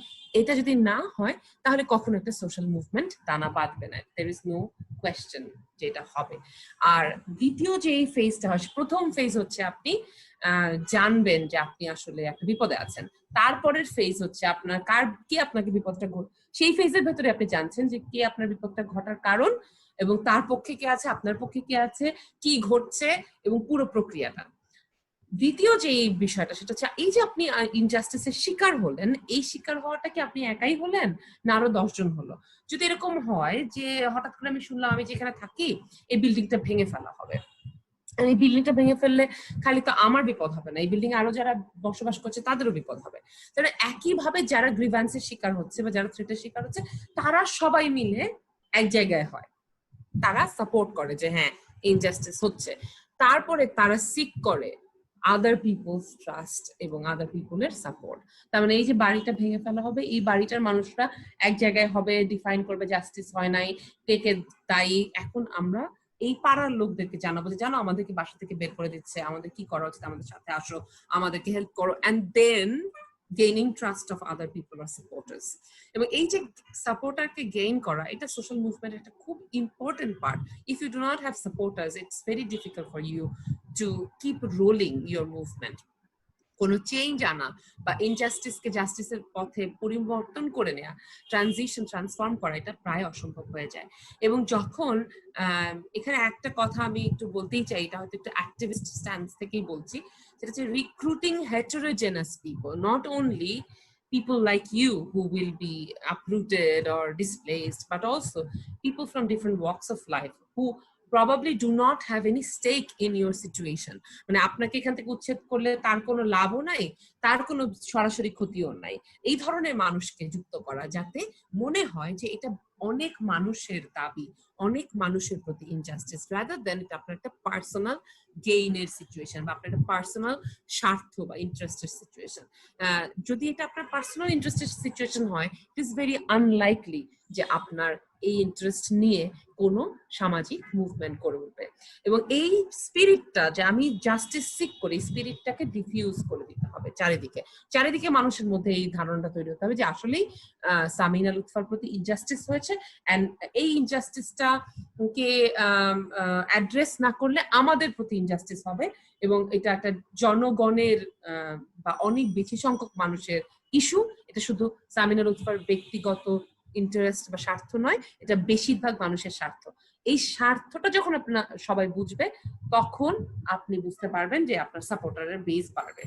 এটা যদি না হয় তাহলে কখনো একটা সোশ্যাল মুভমেন্ট দানা বাঁধবে না, দেয়ার ইজ নো কোয়েশ্চেন যেটা হবে। আর দ্বিতীয় যে ফেজটা হয়, প্রথম ফেজ হচ্ছে আপনি জানবেন যে আপনি আসলে একটা বিপদে আছেন, তারপরের ফেজ হচ্ছে আপনার কে আপনাকে বিপদটা সেই ফেজের ভেতরে আপনি জানছেন যে কে আপনার বিপদটা ঘটার কারণ, এবং তার পক্ষে কে আছে, আপনার পক্ষে কে আছে, কি ঘটছে, এবং পুরো প্রক্রিয়াটা। দ্বিতীয় যে বিষয়টা সেটা হচ্ছে এই যে আপনি ইনজাস্টিসের শিকার হলেন, এই শিকার হওয়াটা কি আপনি একাই হলেন না আরো 10 জন হলো? যদি এরকম হয় যে হঠাৎ করে আমি শুনলাম আমি যেখানে থাকি এই বিল্ডিংটা ভেঙে ফেলা হবে, এই বিল্ডিংটা ভেঙে ফেললে খালি তো আমার বিপদ হবে না, এই বিল্ডিং আরো যারা বসবাস করছে তাদেরও বিপদ হবে। তাহলে একইভাবে যারা গ্রিভান্সের শিকার হচ্ছে বা যারা থ্রেটের শিকার হচ্ছে তারা সবাই মিলে এক জায়গায় হয়, তারা সাপোর্ট করে যে হ্যাঁ ইনজাস্টিস হচ্ছে, তারপরে তারা সিক করে আদার পিপলস ট্রাস্ট এবং আদার পিপলের সাপোর্ট। তার মানে এই যে বাড়িটা ভেঙে ফেলা হবে, এই বাড়িটার মানুষরা এক জায়গায় হবে, ডিফাইন করবে জাস্টিস হয় নাই, কে কে দায়ী। এখন আমরা এই পাড়ার লোকদেরকে জানাবো যে জানো আমাদেরকে বাসা থেকে বের করে দিচ্ছে, আমাদের কি করা উচিত, আমাদের সাথে আসো, আমাদেরকে হেল্প করো, and then gaining trust of other people or supporters. এবং এই যে সাপোর্টারকে গেইন করা, এটা সোশ্যাল মুভমেন্টের একটা খুব important part. If you do not have supporters it's very difficult for you to keep rolling your movement. কোনো চেঞ্জ আনা বা ইনজাস্টিসকে জাস্টিসের পথে পরিবর্তন করে নেওয়া, ট্রান্সফর্ম করা, এটা প্রায় অসম্ভব হয়ে যায়। এবং যখন এখানে একটা কথা আমি একটু বলতেই চাই, এটা হয়তো একটু অ্যাক্টিভিস্ট স্ট্যান্স থেকেই বলছি, সেটা হচ্ছে recruiting heterogeneous people, not only people like you who will be uprooted or displaced, but also people from different walks of life who probably do not have any stake in your situation. মানে আপনাকে এখান থেকে উচ্ছেদ করলে তার কোনো লাভও নাই, তার কোনো সরাসরি ক্ষতিও নাই। এই ধরনের মানুষকে যুক্ত করা, যাতে মনে হয় যে এটা অনেক মানুষের দাবি, অনেক মানুষের প্রতি ইনজাস্টিস, রাদার দেন এটা আপনার একটা পার্সোনাল গেইনের সিচুয়েশন বা আপনার একটা পার্সোনাল স্বার্থ বা ইন্টারেস্টের সিচুয়েশন। যদি এটা আপনার পার্সোনাল ইন্টারেস্টের সিচুয়েশন হয়, ইট ইজ ভেরি আনলাইকলি যে আপনার এই ইন্টারেস্ট নিয়ে কোনো সামাজিক মুভমেন্ট করে উঠবে। এবং এই স্পিরিটটা যে আমি জাস্টিস সিক করি, স্পিরিটটাকে ডিফিউজ করে দিতে হবে চারিদিকে। চারিদিকে মানুষের মধ্যে এই ধারণাটা তৈরি হতে হবে যে আসলেই সামিনা লুৎফার প্রতি ইনজাস্টিস হয়েছে, এন্ড এই ইনজাস্টিসটা কে অ্যাড্রেস না করলে আমাদের প্রতি ইনজাস্টিস হবে, এবং এটা একটা জনগণের বা অনেক বেশি সংখ্যক মানুষের ইস্যু। এটা শুধু সামিনা লুৎফার ব্যক্তিগত ইন্টারেস্ট বা স্বার্থ নয়, এটা বেশিরভাগ মানুষের স্বার্থ। এই স্বার্থটা যখন আপনার সবাই বুঝবে, তখন আপনি বুঝতে পারবেন যে আপনার সাপোর্টারের বেস বাড়বে।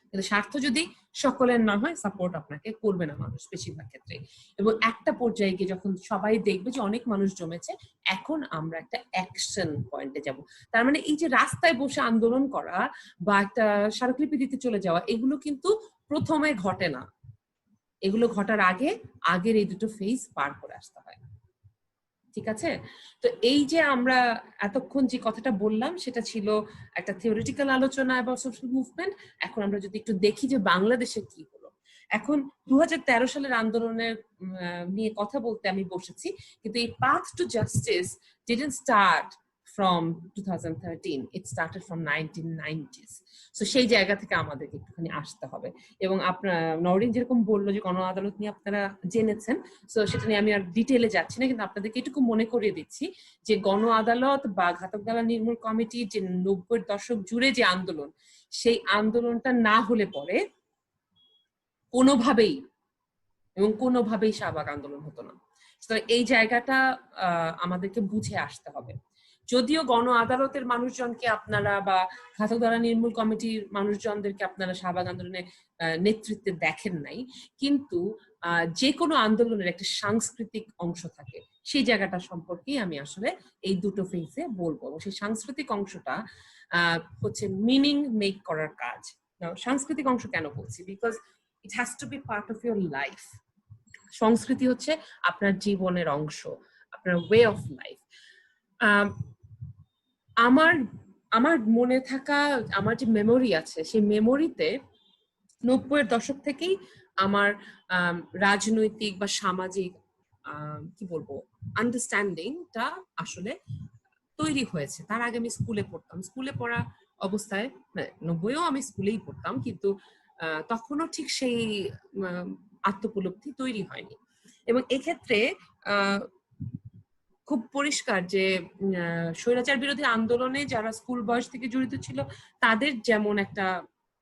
কিন্তু স্বার্থ যদি সকলের না হয়, সাপোর্ট আপনাকে করবে না মানুষ বেশিরভাগ ক্ষেত্রে। এবং একটা পর্যায়ে গিয়ে যখন সবাই দেখবে যে অনেক মানুষ জমেছে, এখন আমরা একটা অ্যাকশন পয়েন্টে যাব। তার মানে এই যে রাস্তায় বসে আন্দোলন করা বা একটা স্মারকলিপি দিতে চলে যাওয়া, এগুলো কিন্তু প্রথমে ঘটে না। এগুলো ঘটার আগে আগের এই দুটো ফেজ পার করে আসতে হয়। ঠিক আছে? তো এই যে আমরা এতক্ষণ যে কথাটা বললাম, সেটা ছিল একটা থিওরিটিক্যাল আলোচনা এবং সোশ্যাল মুভমেন্ট। এখন আমরা যদি একটু দেখি যে বাংলাদেশে কি হলো। এখন 2013 সালের আন্দোলনের নিয়ে কথা বলতে আমি বসেছি, কিন্তু এই path to justice didn't start from 2013, it started from 1990s. So সেই জায়গা থেকে আমাদেরকে একটুখানি আসতে হবে। এবং আপনার নওরিন যেরকম বললো যে গণ আদালত নিয়ে আপনারা জেনেছেন, সো সেটা নিয়ে আমি আর ডিটেইলে যাচ্ছি না, কিন্তু আপনাদেরকে এটুকু মনে করিয়ে দিচ্ছি যে গণ আদালত বা ঘাতক দালাল নির্মূল কমিটি যে 90-এর দশক জুড়ে যে আন্দোলন, সেই আন্দোলনটা না হলে পরে কোনোভাবেই শাহবাগ আন্দোলন হতো না। তো এই জায়গাটা আমাদেরকে বুঝে আসতে হবে। যদিও গণ আদালতের মানুষজনকে আপনারা বা ঘাতক দালাল নির্মূল কমিটির মানুষজনদেরকে আপনারা শাহবাগ আন্দোলনের নেতৃত্বে দেখেন নাই, কিন্তু যে কোনো আন্দোলনের একটা সাংস্কৃতিক অংশ থাকে, সেই জায়গাটা সম্পর্কেই আমি আসলে এই দুটো ফেজে বলবো। সেই সাংস্কৃতিক অংশটা হচ্ছে মিনিং মেক করার কাজ। সাংস্কৃতিক অংশ কেন বলছি? Because it has to be part of your life. সংস্কৃতি হচ্ছে আপনার জীবনের অংশ, আপনার ওয়ে অফ লাইফ। আমার মনে থাকা আমার যে মেমোরি আছে, সেই মেমোরিতে 90-এর দশক থেকেই আমার রাজনৈতিক বা সামাজিক কি বলবো আন্ডারস্ট্যান্ডিংটা আসলে তৈরি হয়েছে। তার আগে আমি স্কুলে পড়তাম, স্কুলে পড়া অবস্থায় 90-এও আমি স্কুলেই পড়তাম, কিন্তু তখনও ঠিক সেই আত্মোপলব্ধি তৈরি হয়নি। এবং এক্ষেত্রে খুব পরিষ্কার যে স্বৈরাচার বিরোধী আন্দোলনে যারা স্কুল বয়স থেকে জড়িত ছিল, তাদের যেমন একটা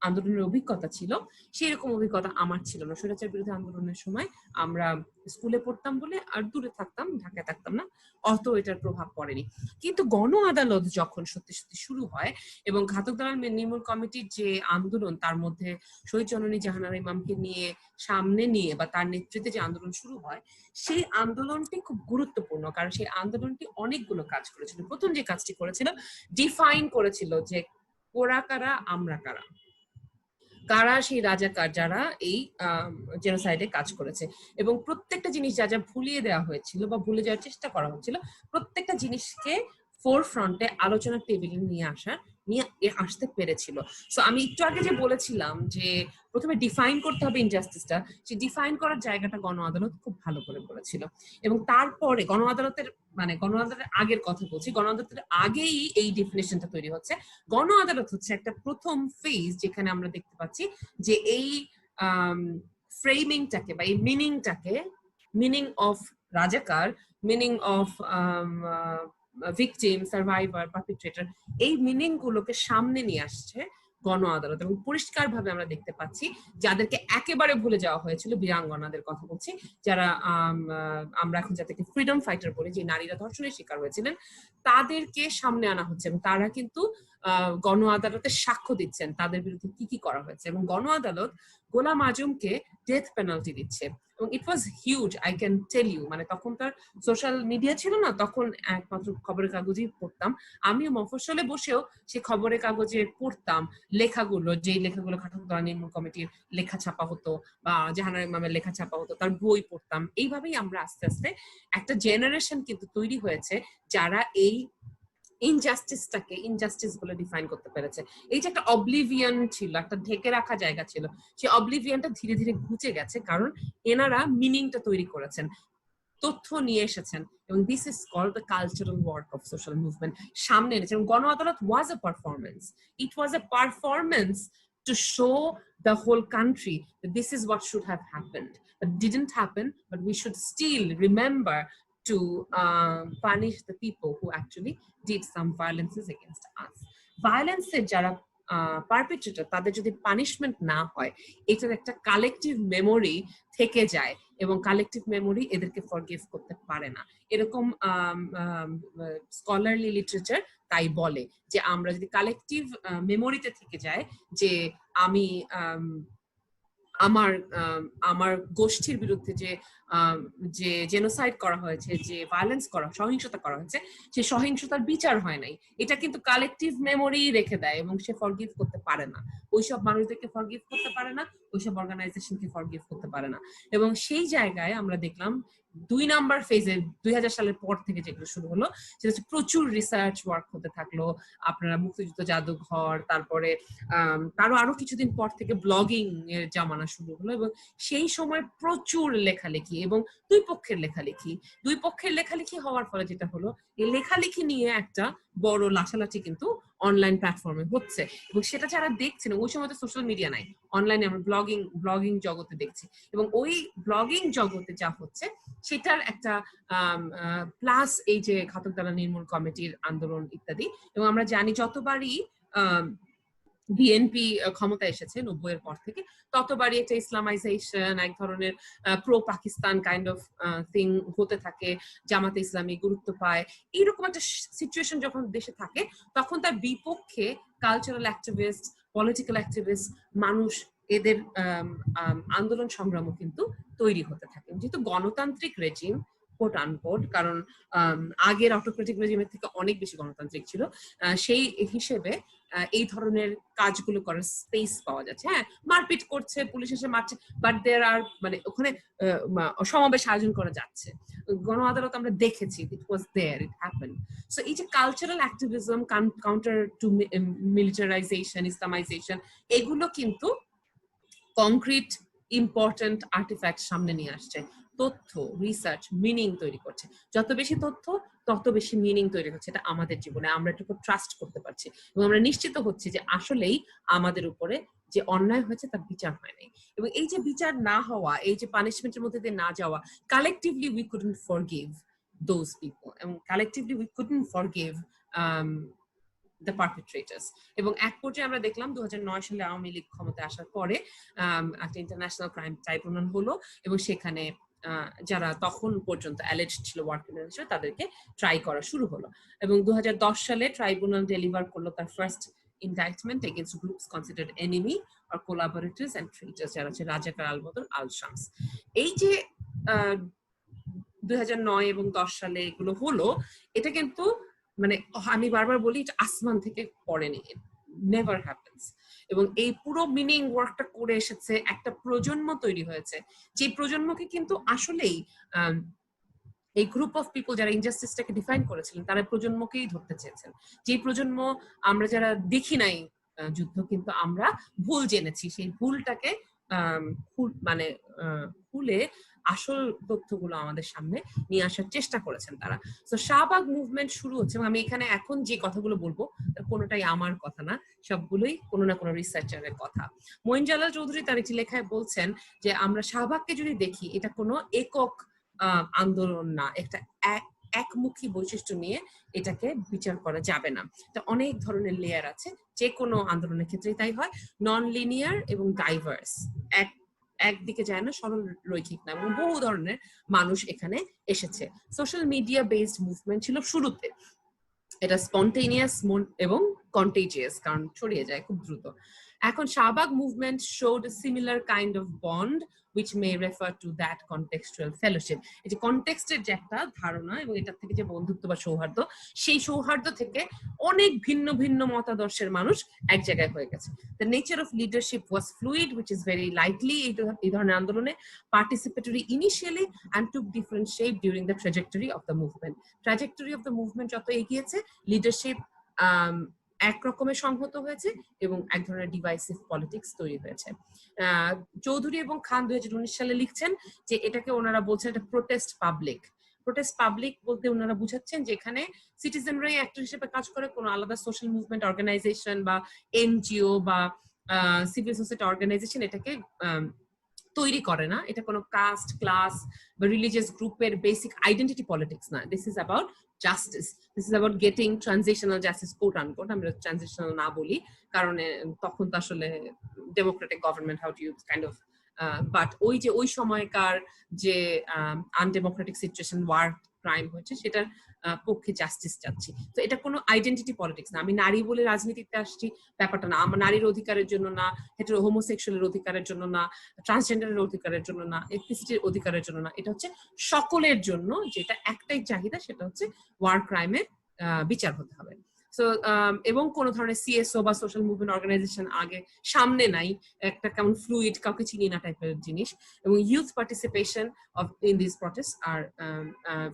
আন্দোলনের অভিজ্ঞতা ছিল, সেই রকম অভিজ্ঞতা আমার ছিল না। স্বৈরাচার বিরোধী আন্দোলনের সময় আমরা স্কুলে পড়তাম বলে আর দূরে থাকতাম, ঢাকায় থাকতাম না, অত এটার প্রভাব পড়েনি। কিন্তু গণ আদালত যখন সত্যি সত্যি শুরু হয় এবং ঘাতক দালাল নির্মূল কমিটির যে আন্দোলন, তার মধ্যে শহীদ জননী জাহানারা ইমামকে নিয়ে সামনে নিয়ে বা তার নেতৃত্বে যে আন্দোলন শুরু হয়, সেই আন্দোলনটি খুব গুরুত্বপূর্ণ, কারণ সেই আন্দোলনটি অনেকগুলো কাজ করেছিল। প্রথম যে কাজটি করেছিল, ডিফাইন করেছিল যে ওরা কারা, আমরা কারা, কারা সেই রাজাকার যারা এই জেনোসাইডে কাজ করেছে। এবং প্রত্যেকটা জিনিস যা যা ভুলিয়ে দেওয়া হয়েছিল বা ভুলে যাওয়ার চেষ্টা করা হচ্ছিল, প্রত্যেকটা জিনিসকে ফোর ফ্রন্টে আলোচনার টেবিলে নিয়ে আসতে পেরেছিল। সো আমি একটু আগে যে বলেছিলাম যে প্রথমে ডিফাইন করতে হবে ইনজাস্টিসটা, সেই ডিফাইন করার জায়গাটা গণ আদালত খুব ভালো করে করেছিল। এবং তারপরে গণ আদালতের আগের কথা বলছি, গণ আদালতের আগেই এই ডেফিনেশনটা তৈরি হচ্ছে। গণ আদালত হচ্ছে একটা প্রথম ফেজ যেখানে আমরা দেখতে পাচ্ছি যে এই ফ্রেমিংটাকে বা এই মিনিং অফ রাজাকার, মিনিং অফ ভিকটিম, সার্ভাইভার, পারপিট্রেটর, এই মিনিং গুলোকে সামনে নিয়ে আসছে গণ আদালত। এবং পরিষ্কার ভাবে আমরা দেখতে পাচ্ছি যাদেরকে একেবারে ভুলে যাওয়া হয়েছিল, বীরাঙ্গনাদের কথা বলছি, যারা আমরা এখন যাদেরকে ফ্রিডম ফাইটার বলি, যে নারীরা ধর্ষণের শিকার হয়েছিলেন, তাদেরকে সামনে আনা হচ্ছে। এবং তারা কিন্তু গণ আদালতে সাক্ষ্য দিচ্ছেন তাদের বিরুদ্ধে কি কি করা হয়েছে, এবং গণ আদালত গোলাম আজমকে ডেথ পেনাল্টি দিচ্ছে। এবং it was huge, I can tell you. মানে তখন তার সোশ্যাল মিডিয়া ছিল না, তখন একমাত্র খবরের কাগজেই পড়তাম। আমিও মফস্বলে বসেও সে খবরের কাগজে পড়তাম লেখাগুলো, যে লেখাগুলো ঘাতকতলা নির্মূল কমিটির লেখা ছাপা হতো বা জাহানারা ইমামের লেখা ছাপা হতো, তার বই পড়তাম। এইভাবেই আমরা আস্তে আস্তে একটা জেনারেশন কিন্তু তৈরি হয়েছে যারা এই ইনজাস্টিসটাকে ইনজাস্টিস বলে ডিফাইন করতে পেরেছে। এই যে একটা অবলিভিয়ন ছিল, একটা ঢেকে রাখা জায়গা ছিল, সেই অবলিভিয়নটা ধীরে ধীরে ঘুচে গেছে, কারণ এনারা মিনিংটা তৈরি করেছেন, তথ্য নিয়ে এসেছেন, এবং this is called the cultural work of social movement সামনে এনেছে। এবং গণ আদালত was a performance, it was a performance to show the whole country that this is what should have happened. It didn't happen, but we should still remember to punish the people who actually did some violences against us. Violence যারা পারপেট্রেটর, তাদের যদি punishment না হয়, এটার একটা collective memory থেকে যায়, এবং কালেকটিভ মেমোরি এদেরকে ফরগিভ করতে পারে না। এরকম স্কলারলি লিটারেচার তাই বলে যে আমরা যদি কালেকটিভ মেমোরিতে থেকে যায় যে আমি আমার আমার গোষ্ঠীর বিরুদ্ধে যে জেনোসাইড করা হয়েছে, যে ভায়োলেন্স করা, সহিংসতা করা হয়েছে, সেই সহিংসতার বিচার হয় নাই, এটা কিন্তু কালেকটিভ মেমোরি রেখে দেয়, এবং সে ফরগিভ করতে পারে না, ওইসব মানুষদেরকে ফরগিভ করতে পারে না, ওইসব অর্গানাইজেশনকে ফরগিভ করতে পারে না। এবং সেই জায়গায় আমরা দেখলাম 2 নাম্বার ফেজে 2000 সালের পর থেকে যেগুলো শুরু হলো, সেটা হচ্ছে প্রচুর রিসার্চ ওয়ার্ক হতে থাকলো। আপনারা মুক্তিযুদ্ধ জাদুঘর, তারপরে আরো কিছুদিন পর থেকে ব্লগিং এর জামানা শুরু হলো, এবং সেই সময় প্রচুর লেখালেখি এবং দুই পক্ষের লেখালেখি হওয়ার ফলে যেটা হলো, এই লেখালেখি নিয়ে একটা বড় লাঠালাঠি কিন্তু অনলাইন প্ল্যাটফর্মে হচ্ছে। এবং সেটা যারা দেখছেন, ওই সময় তো সোশ্যাল মিডিয়া নাই, অনলাইনে আমরা ব্লগিং জগতে দেখছি, এবং ওই ব্লগিং জগতে যা হচ্ছে সেটার একটা প্লাস এই যে ঘাতকতলা নির্মূল কমিটির আন্দোলন ইত্যাদি। এবং আমরা জানি যতবারই বিএনপি ক্ষমতা এসেছে 90 এর পর থেকে, ততবারই একটা ইসলামাইজেশন, এক ধরনের pro Pakistan kind of thing হতে থাকে, জামাতে ইসলামী গুরুত্ব পায়। এইরকম একটা সিচুয়েশন যখন দেশে থাকে, তখন তার বিপক্ষে কালচারাল অ্যাক্টিভিস্ট, পলিটিক্যাল অ্যাক্টিভিস্ট, মানুষ, এদের আন্দোলন সংগ্রামও কিন্তু তৈরি হতে থাকে। যেহেতু গণতান্ত্রিক রেজিম, কোট আনকোট, কারণ আগের অটোক্রেটিক রেজিমের থেকে অনেক বেশি গণতান্ত্রিক ছিল, সেই হিসেবে এই ধরনের কাজগুলো করার স্পেস পাওয়া যাচ্ছে। হ্যাঁ, মারপিট করছে, পুলিশ এসে মারছে, বাট দেয়ার আর মানে ওখানে সমাবেশ আয়োজন করা যাচ্ছে। গণ আদালত আমরা দেখেছি, ইট ওয়াজ দেয়ার, ইট হ্যাপেন। সো এই যে cultural activism, counter to militarisation, Islamisation, এগুলো কিন্তু কংক্রিট ইম্পর্টেন্ট আর্টিফ্যাক্ট সামনে নিয়ে আসছে। তথ্য, রিসার্চ, মিনিং তৈরি করছে। যত বেশি তথ্য, তত বেশি মিনিং তৈরি হচ্ছে। এটা আমাদের জীবনে আমরা এটুকু ট্রাস্ট করতে পারছি, এবং আমরা নিশ্চিত হচ্ছি যে আসলেই আমাদের উপরে যে অন্যায় হয়েছে তার বিচার হয় নাই। এবং এই যে বিচার না হওয়া, এই যে পানিশমেন্টের মধ্যে দিয়ে না যাওয়া, collectively we couldn't forgive those people, এবং collectively we couldn't forgive the perpetrators. এবং এক পর্যায়ে আমরা দেখলাম 2009 সালে আওয়ামী লীগ ক্ষমতায় আসার পরে একটা ইন্টারন্যাশনাল ক্রাইম ট্রাইব্যুনাল হলো, এবং সেখানে যারা তখন পর্যন্ত অ্যালেজড ছিল ওয়ার ক্রিমিনাল হিসেবে, তাদেরকে ট্রাই করা শুরু হলো। এবং 2010 সালে ট্রাইব্যুনাল ডেলিভার করলো তার first indictment against groups considered enemy or collaborators and traitors, যারা হচ্ছে রাজাকার, আলবদর, আল শামস। এই যে 2009 এবং 10 সালে এগুলো হলো, এটা কিন্তু মানে আমি বারবার বলি, এটা আসমান থেকে পড়েনি, নেভার হ্যাপেন্স। এবং এই পুরো মিনিং ওয়ার্কটা করে এসেছে, একটা প্রজন্ম তৈরি হয়েছে, যে প্রজন্মকে কিন্তু আসলেই এই গ্রুপ অফ পিপল যারা ইনজাস্টিসটাকে ডিফাইন করেছিলেন, তারা প্রজন্মকেই ধরতে চেয়েছেন। যে প্রজন্ম আমরা যারা দেখি নাই যুদ্ধ, কিন্তু আমরা ভুল জেনেছি, সেই ভুলটাকে মানে খুলে আসল তথ্যগুলো আমাদের সামনে নিয়ে আসার চেষ্টা করেছেন তারা। তো শাহবাগ মুভমেন্ট শুরু হচ্ছে, এবং আমি এখানে এখন যে কথাগুলো বলবো কোনোটাই আমার কথা না, সবগুলোই কোনো না কোনো রিসার্চারের কথা। মঈন জালাল চৌধুরী তার একটি লেখায় বলছেন যে আমরা শাহবাগকে যদি দেখি, এটা কোনো একক আন্দোলন না, একটা একমুখী বৈশিষ্ট্য নিয়ে এটাকে বিচার করা যাবে না। এটা অনেক ধরনের লেয়ার আছে, যে কোনো আন্দোলনের ক্ষেত্রেই তাই হয়, নন লিনিয়ার এবং ডাইভার্স, একদিকে যায় না, সরল রৈখিক না, এবং বহু ধরনের মানুষ এখানে এসেছে। সোশ্যাল মিডিয়া বেসড মুভমেন্ট ছিল শুরুতে, এটা স্পন্টেনিয়াস এবং কন্টেজিয়াস, কারণ ছড়িয়ে যায় খুব দ্রুত। এখন Shahbag movement showed a similar kind of bond which may refer to that contextual fellowship। এই যে কনটেক্সটের যে একটা ধারণা এবং এটার থেকে যে বন্ধুত্ব বা সৌহার্দ্য, সেই সৌহার্দ্য থেকে অনেক ভিন্ন ভিন্ন মতাদর্শের মানুষ এক জায়গায় হয়ে গেছে। The nature of leadership was fluid, which is very likely এই ধরনের আন্দোলনে participatory initially and took different shape during the trajectory of the movement। Trajectory of the movement যত এগিয়েছে, লিডারশিপ এক রকমের সংহত হয়েছে এবং এক ধরনের ডিভাইসিভ পলিটিক্স তৈরি হয়েছে। চৌধুরী এবং খান 2019 সালে লিখছেন যে এটাকে ওনারা বলছেন এটা প্রোটেস্ট পাবলিক। প্রোটেস্ট পাবলিক বলতে ওনারা বুঝাচ্ছেন যে এখানে সিটিজেনরাই অ্যাক্টর হিসেবে কাজ করে, কোনো আলাদা সোশ্যাল মুভমেন্ট অর্গানাইজেশন বা এনজিও বা সিভিল সোসাইটি অর্গানাইজেশন এটাকে তৈরি করে না। এটা কোনো কাস্ট, ক্লাস বা রিলিজিয়াস গ্রুপের বেসিক আইডেন্টিটি পলিটিক্স না। This is about justice, this is about getting transitional justice, quote unquote. আমরা ট্রানজিশনাল না বলি কারণ তখন তো আসলে democratic government, how do you kind of, but ওই সময়কার যে আনডেমোক্রেটিক সিচুয়েশন, ওয়ার ক্রাইম হয়েছে, সেটার পক্ষে জাস্টিস চাচ্ছি। তো এটা কোনো আইডেন্টিটি পলিটিক্স না। আমি নারী বলে রাজনীতিতে আসছি, ব্যাপারটা না। আমার নারীর অধিকারের জন্য না, হেটেরো হোমোসেক্সুয়ালের অধিকারের জন্য না, ট্রান্সজেন্ডারের অধিকারের জন্য না, এথনিসিটির অধিকারের জন্য না। এটা হচ্ছে সকলের জন্য, যেটা একটাই চাহিদা, সেটা হচ্ছে ওয়ার ক্রাইমের বিচার হতে হবে। সো এবং কোন ধরনের সিএসও বা সোশ্যাল মুভমেন্ট অর্গানাইজেশন আগে সামনে নাই, একটা কেমন ফ্লুইড, কাউকে চিনি না টাইপের জিনিস। এবং youth participation of in this protest are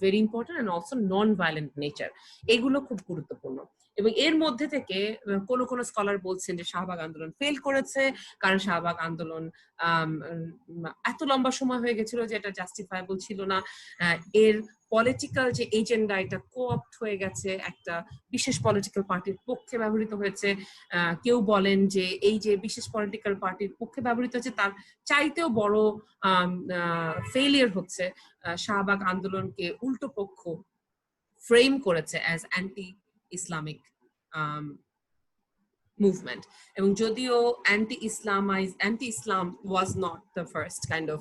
very important and also non violent nature. এগুলো খুব গুরুত্বপূর্ণ। এবং এর মধ্যে থেকে কোন স্কলার বলছেন যে শাহবাগ আন্দোলন ফেল করেছে, কারণ শাহবাগ আন্দোলন এত লম্বা সময় হয়ে গেছিল যে এটা জাস্টিফায়েবল ছিল না। এর পলিটিক্যাল যে এজেন্ডা, এটা কোঅপ্ট হয়ে গেছে, একটা বিশেষ পলিটিক্যাল পার্টির পক্ষে ব্যবহৃত হয়েছে। কেউ বলেন যে এই যে বিশেষ পলিটিক্যাল পার্টির পক্ষে ব্যবহৃত হচ্ছে, তার চাইতেও বড় ফেলিয়ার হচ্ছে শাহবাগ আন্দোলনকে উল্টো পক্ষ ফ্রেম করেছে অ্যাজ অ্যান্টি ইসলামিক movement. এবং যদিও anti-Islam was not the first kind of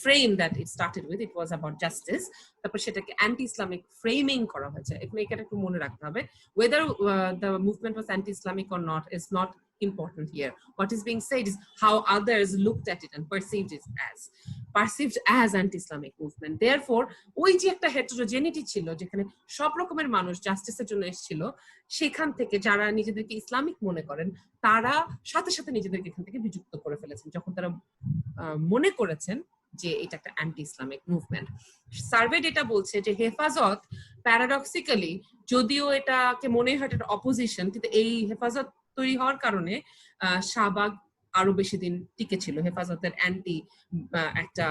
frame that it started with, it was about justice, তারপর সেটাকে anti-Islamic framing করা হয়েছে। এটা একটু মনে রাখতে হবে, whether the movement was anti-Islamic or not is not important here. What is being said is how others looked at it and perceived as anti-Islamic movement. Therefore ওই যে একটা হেটেরোজেনিটি ছিল, যেখানে সব রকমের মানুষ জাস্টিসের জন্য এসেছিল, সেখান থেকে যারা নিজেদেরকে ইসলামিক মনে করেন, তারা সাথে সাথে নিজেদেরকে এখান থেকে বিযুক্ত করে ফেলেছেন যখন তারা মনে করেছেন যে এটা একটা anti Islamic movement. Survey data বলছে যে হেফাজত প্যারাডক্সিক্যালি, যদিও এটাকে মনে হয় একটা অপোজিশন, কিন্তু এই হেফাজত তৈরি হওয়ার কারণে শাহবাগ আরো বেশি দিন টিকে ছিল হেফাজতের অ্যান্টি একটা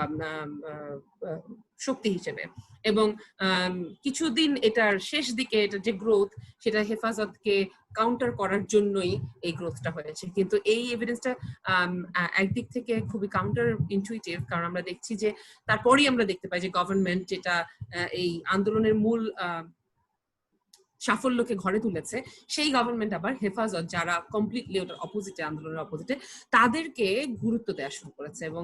শক্তি হিসেবে। এবং কিছুদিন এটার শেষ দিকে এটা যে গ্রোথ, সেটা হেফাজতকে কাউন্টার করার জন্যই এই গ্রোথটা হয়েছে। কিন্তু এই এভিডেন্সটা একদিক থেকে খুবই কাউন্টার ইনটুইটিভ, কারণ আমরা দেখছি যে তারপরেই আমরা দেখতে পাই যে গভর্নমেন্ট যেটা এই আন্দোলনের মূল সাফল্যকে ঘরে তুলেছে, সেই গভর্নমেন্ট আবার হেফাজত, যারা কমপ্লিটলি ওটার অপোজিটে, আন্দোলনের অপোজিটে, তাদেরকে গুরুত্ব দেওয়া শুরু করেছে। এবং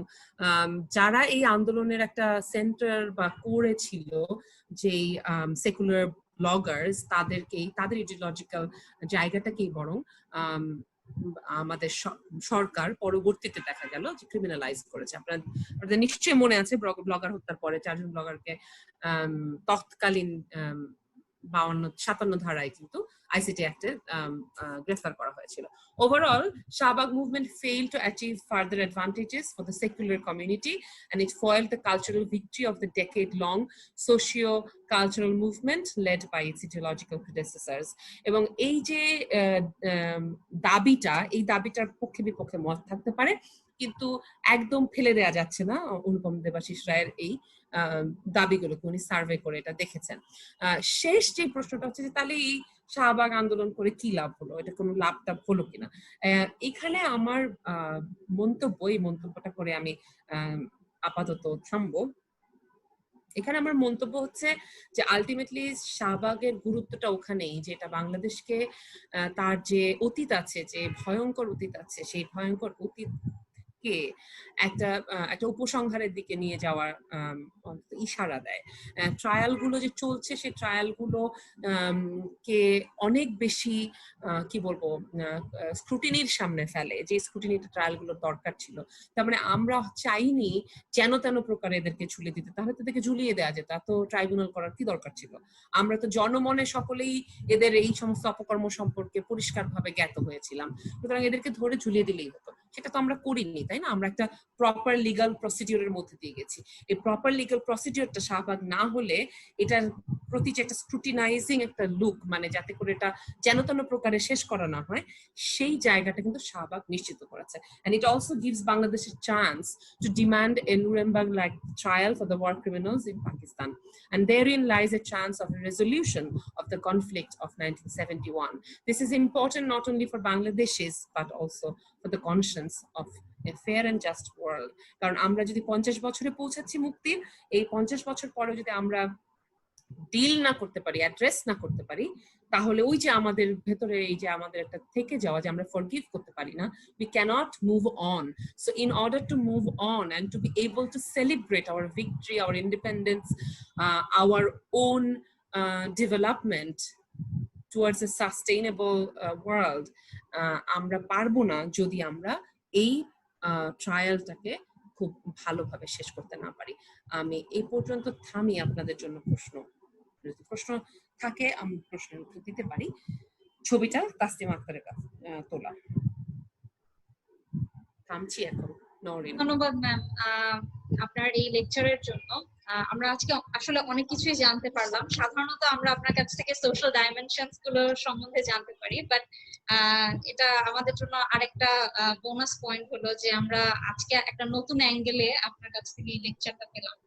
যারা এই আন্দোলনের একটা সেন্টার বা কোরে ছিল, যেই সেকুলার ব্লগার্স, তাদের ইডিওলজিক্যাল জায়গাটাকেই বরং আমাদের সরকার পরবর্তীতে দেখা গেল যে ক্রিমিনালাইজ করেছে। আপনাদের নিশ্চয়ই মনে আছে ব্লগার হত্যার পরে 4 জন ব্লগারকে তৎকালীন 52-57 ধারায় কিন্তু আইসিটি অ্যাক্টে গ্রেফতার করা হয়েছিল। Overall Shahbag movement failed to achieve further advantages for the secular community and it foiled the cultural victory of the decade-long socio-cultural movement led by its ideological predecessors. এবং এই যে এই দাবিটার পক্ষে বিপক্ষে মত থাকতে পারে, কিন্তু একদম ফেলে দেওয়া যাচ্ছে না অনুপম দেবাশিস রায়ের এই দাবিগুলোকে। উনি সার্ভে করে এটা দেখেছেন। শেষ যে প্রশ্নটা হচ্ছে যে তাহলে এই শাহবাগ আন্দোলন করে কি লাভ হলো, এটা কোনো লাভটা হলো কিনা। এখানে আমার মন্তব্যটা করে আমি আপাতত থামবো। এখানে আমার মন্তব্য হচ্ছে যে আলটিমেটলি শাহবাগের গুরুত্বটা ওখানেই, যে এটা বাংলাদেশকে তার যে অতীত আছে, যে ভয়ঙ্কর অতীত আছে, সেই ভয়ঙ্কর অতীত কে একটা একটা উপসংহারের দিকে নিয়ে যাওয়ার ইশারা দেয়। ট্রায়াল গুলো যে চলছে সেই ট্রায়াল গুলো কে অনেক বেশি কি বলবো স্ক্রুটিনির সামনে ফেলে, যে স্ক্রুটিনিটা ট্রায়াল গুলোর দরকার ছিল। তার মানে আমরা চাইনি যেন তেন প্রকারে এদেরকে ঝুলিয়ে দিতে, তাহলে তো এদেরকে ঝুলিয়ে দেওয়া যেত, এত ট্রাইব্যুনাল করার কি দরকার ছিল? আমরা তো জনমনে সকলেই এদের এই সমস্ত অপকর্ম সম্পর্কে পরিষ্কারভাবে জ্ঞাত হয়েছিলাম, সুতরাং এদেরকে ধরে ঝুলিয়ে দিলেই হতো। সেটা তো আমরা করিনি, তাই না? আমরা একটা প্রপার লিগাল প্রসিডিউরের মধ্যে দিয়ে গেছি। এই প্রপার লিগাল প্রসিডিউরটা শাহবাগ না হলে এটার প্রতি যে একটা স্ক্রুটিনাইজিং একটা লুক, মানে যাতে করে এটা যেন তেন প্রকারে শেষ করা না হয়, সেই জায়গাটা কিন্তু শাহবাগ নিশ্চিত করেছে। And it also gives Bangladesh a chance to demand a Nuremberg-like trial for the war criminals in Pakistan. And therein lies a chance of a resolution of the conflict of 1971. This is important not only for Bangladeshis, but also for the conscience of a fair and just world. কারণ আমরা যদি 50 বছরে পৌঁছাচ্ছি মুক্তির, এই 50 বছর পরে যদি আমরা ডিল না করতে পারি, অ্যাড্রেস না করতে পারি, তাহলে ওই যে আমাদের ভেতরে এই যে আমাদের একটা থেকে যাওয়া, যে আমরা ফরগিভ করতে পারি না, we cannot move on. So in order to move on and to be able to celebrate our victory, our independence, our own development towards a sustainable world, আমরা পারবো না যদি আমরা এই ট্রায়ালটাকে খুব ভালোভাবে শেষ করতে না পারি। আমি এই পর্যন্ত থামি। আপনাদের জন্য প্রশ্ন থাকে আমি প্রশ্নের উত্তর দিতে পারি। ছবিটা তাসলিমা আক্তারের তোলা। থামছি এখন। ধন্যবাদ ম্যাম আপনার এই লেকচারের জন্য। আমরা আজকে আসলে অনেক কিছুই জানতে পারলাম। সাধারণত আমরা আপনার কাছ থেকে সোশ্যাল ডাইমেনশনস গুলো সম্বন্ধে জানতে পারি, বাট এটা আমাদের জন্য আরেকটা বোনাস পয়েন্ট হলো যে আমরা আজকে একটা নতুন অ্যাঙ্গেলে আপনার কাছ থেকে এই লেকচারটা পেলাম।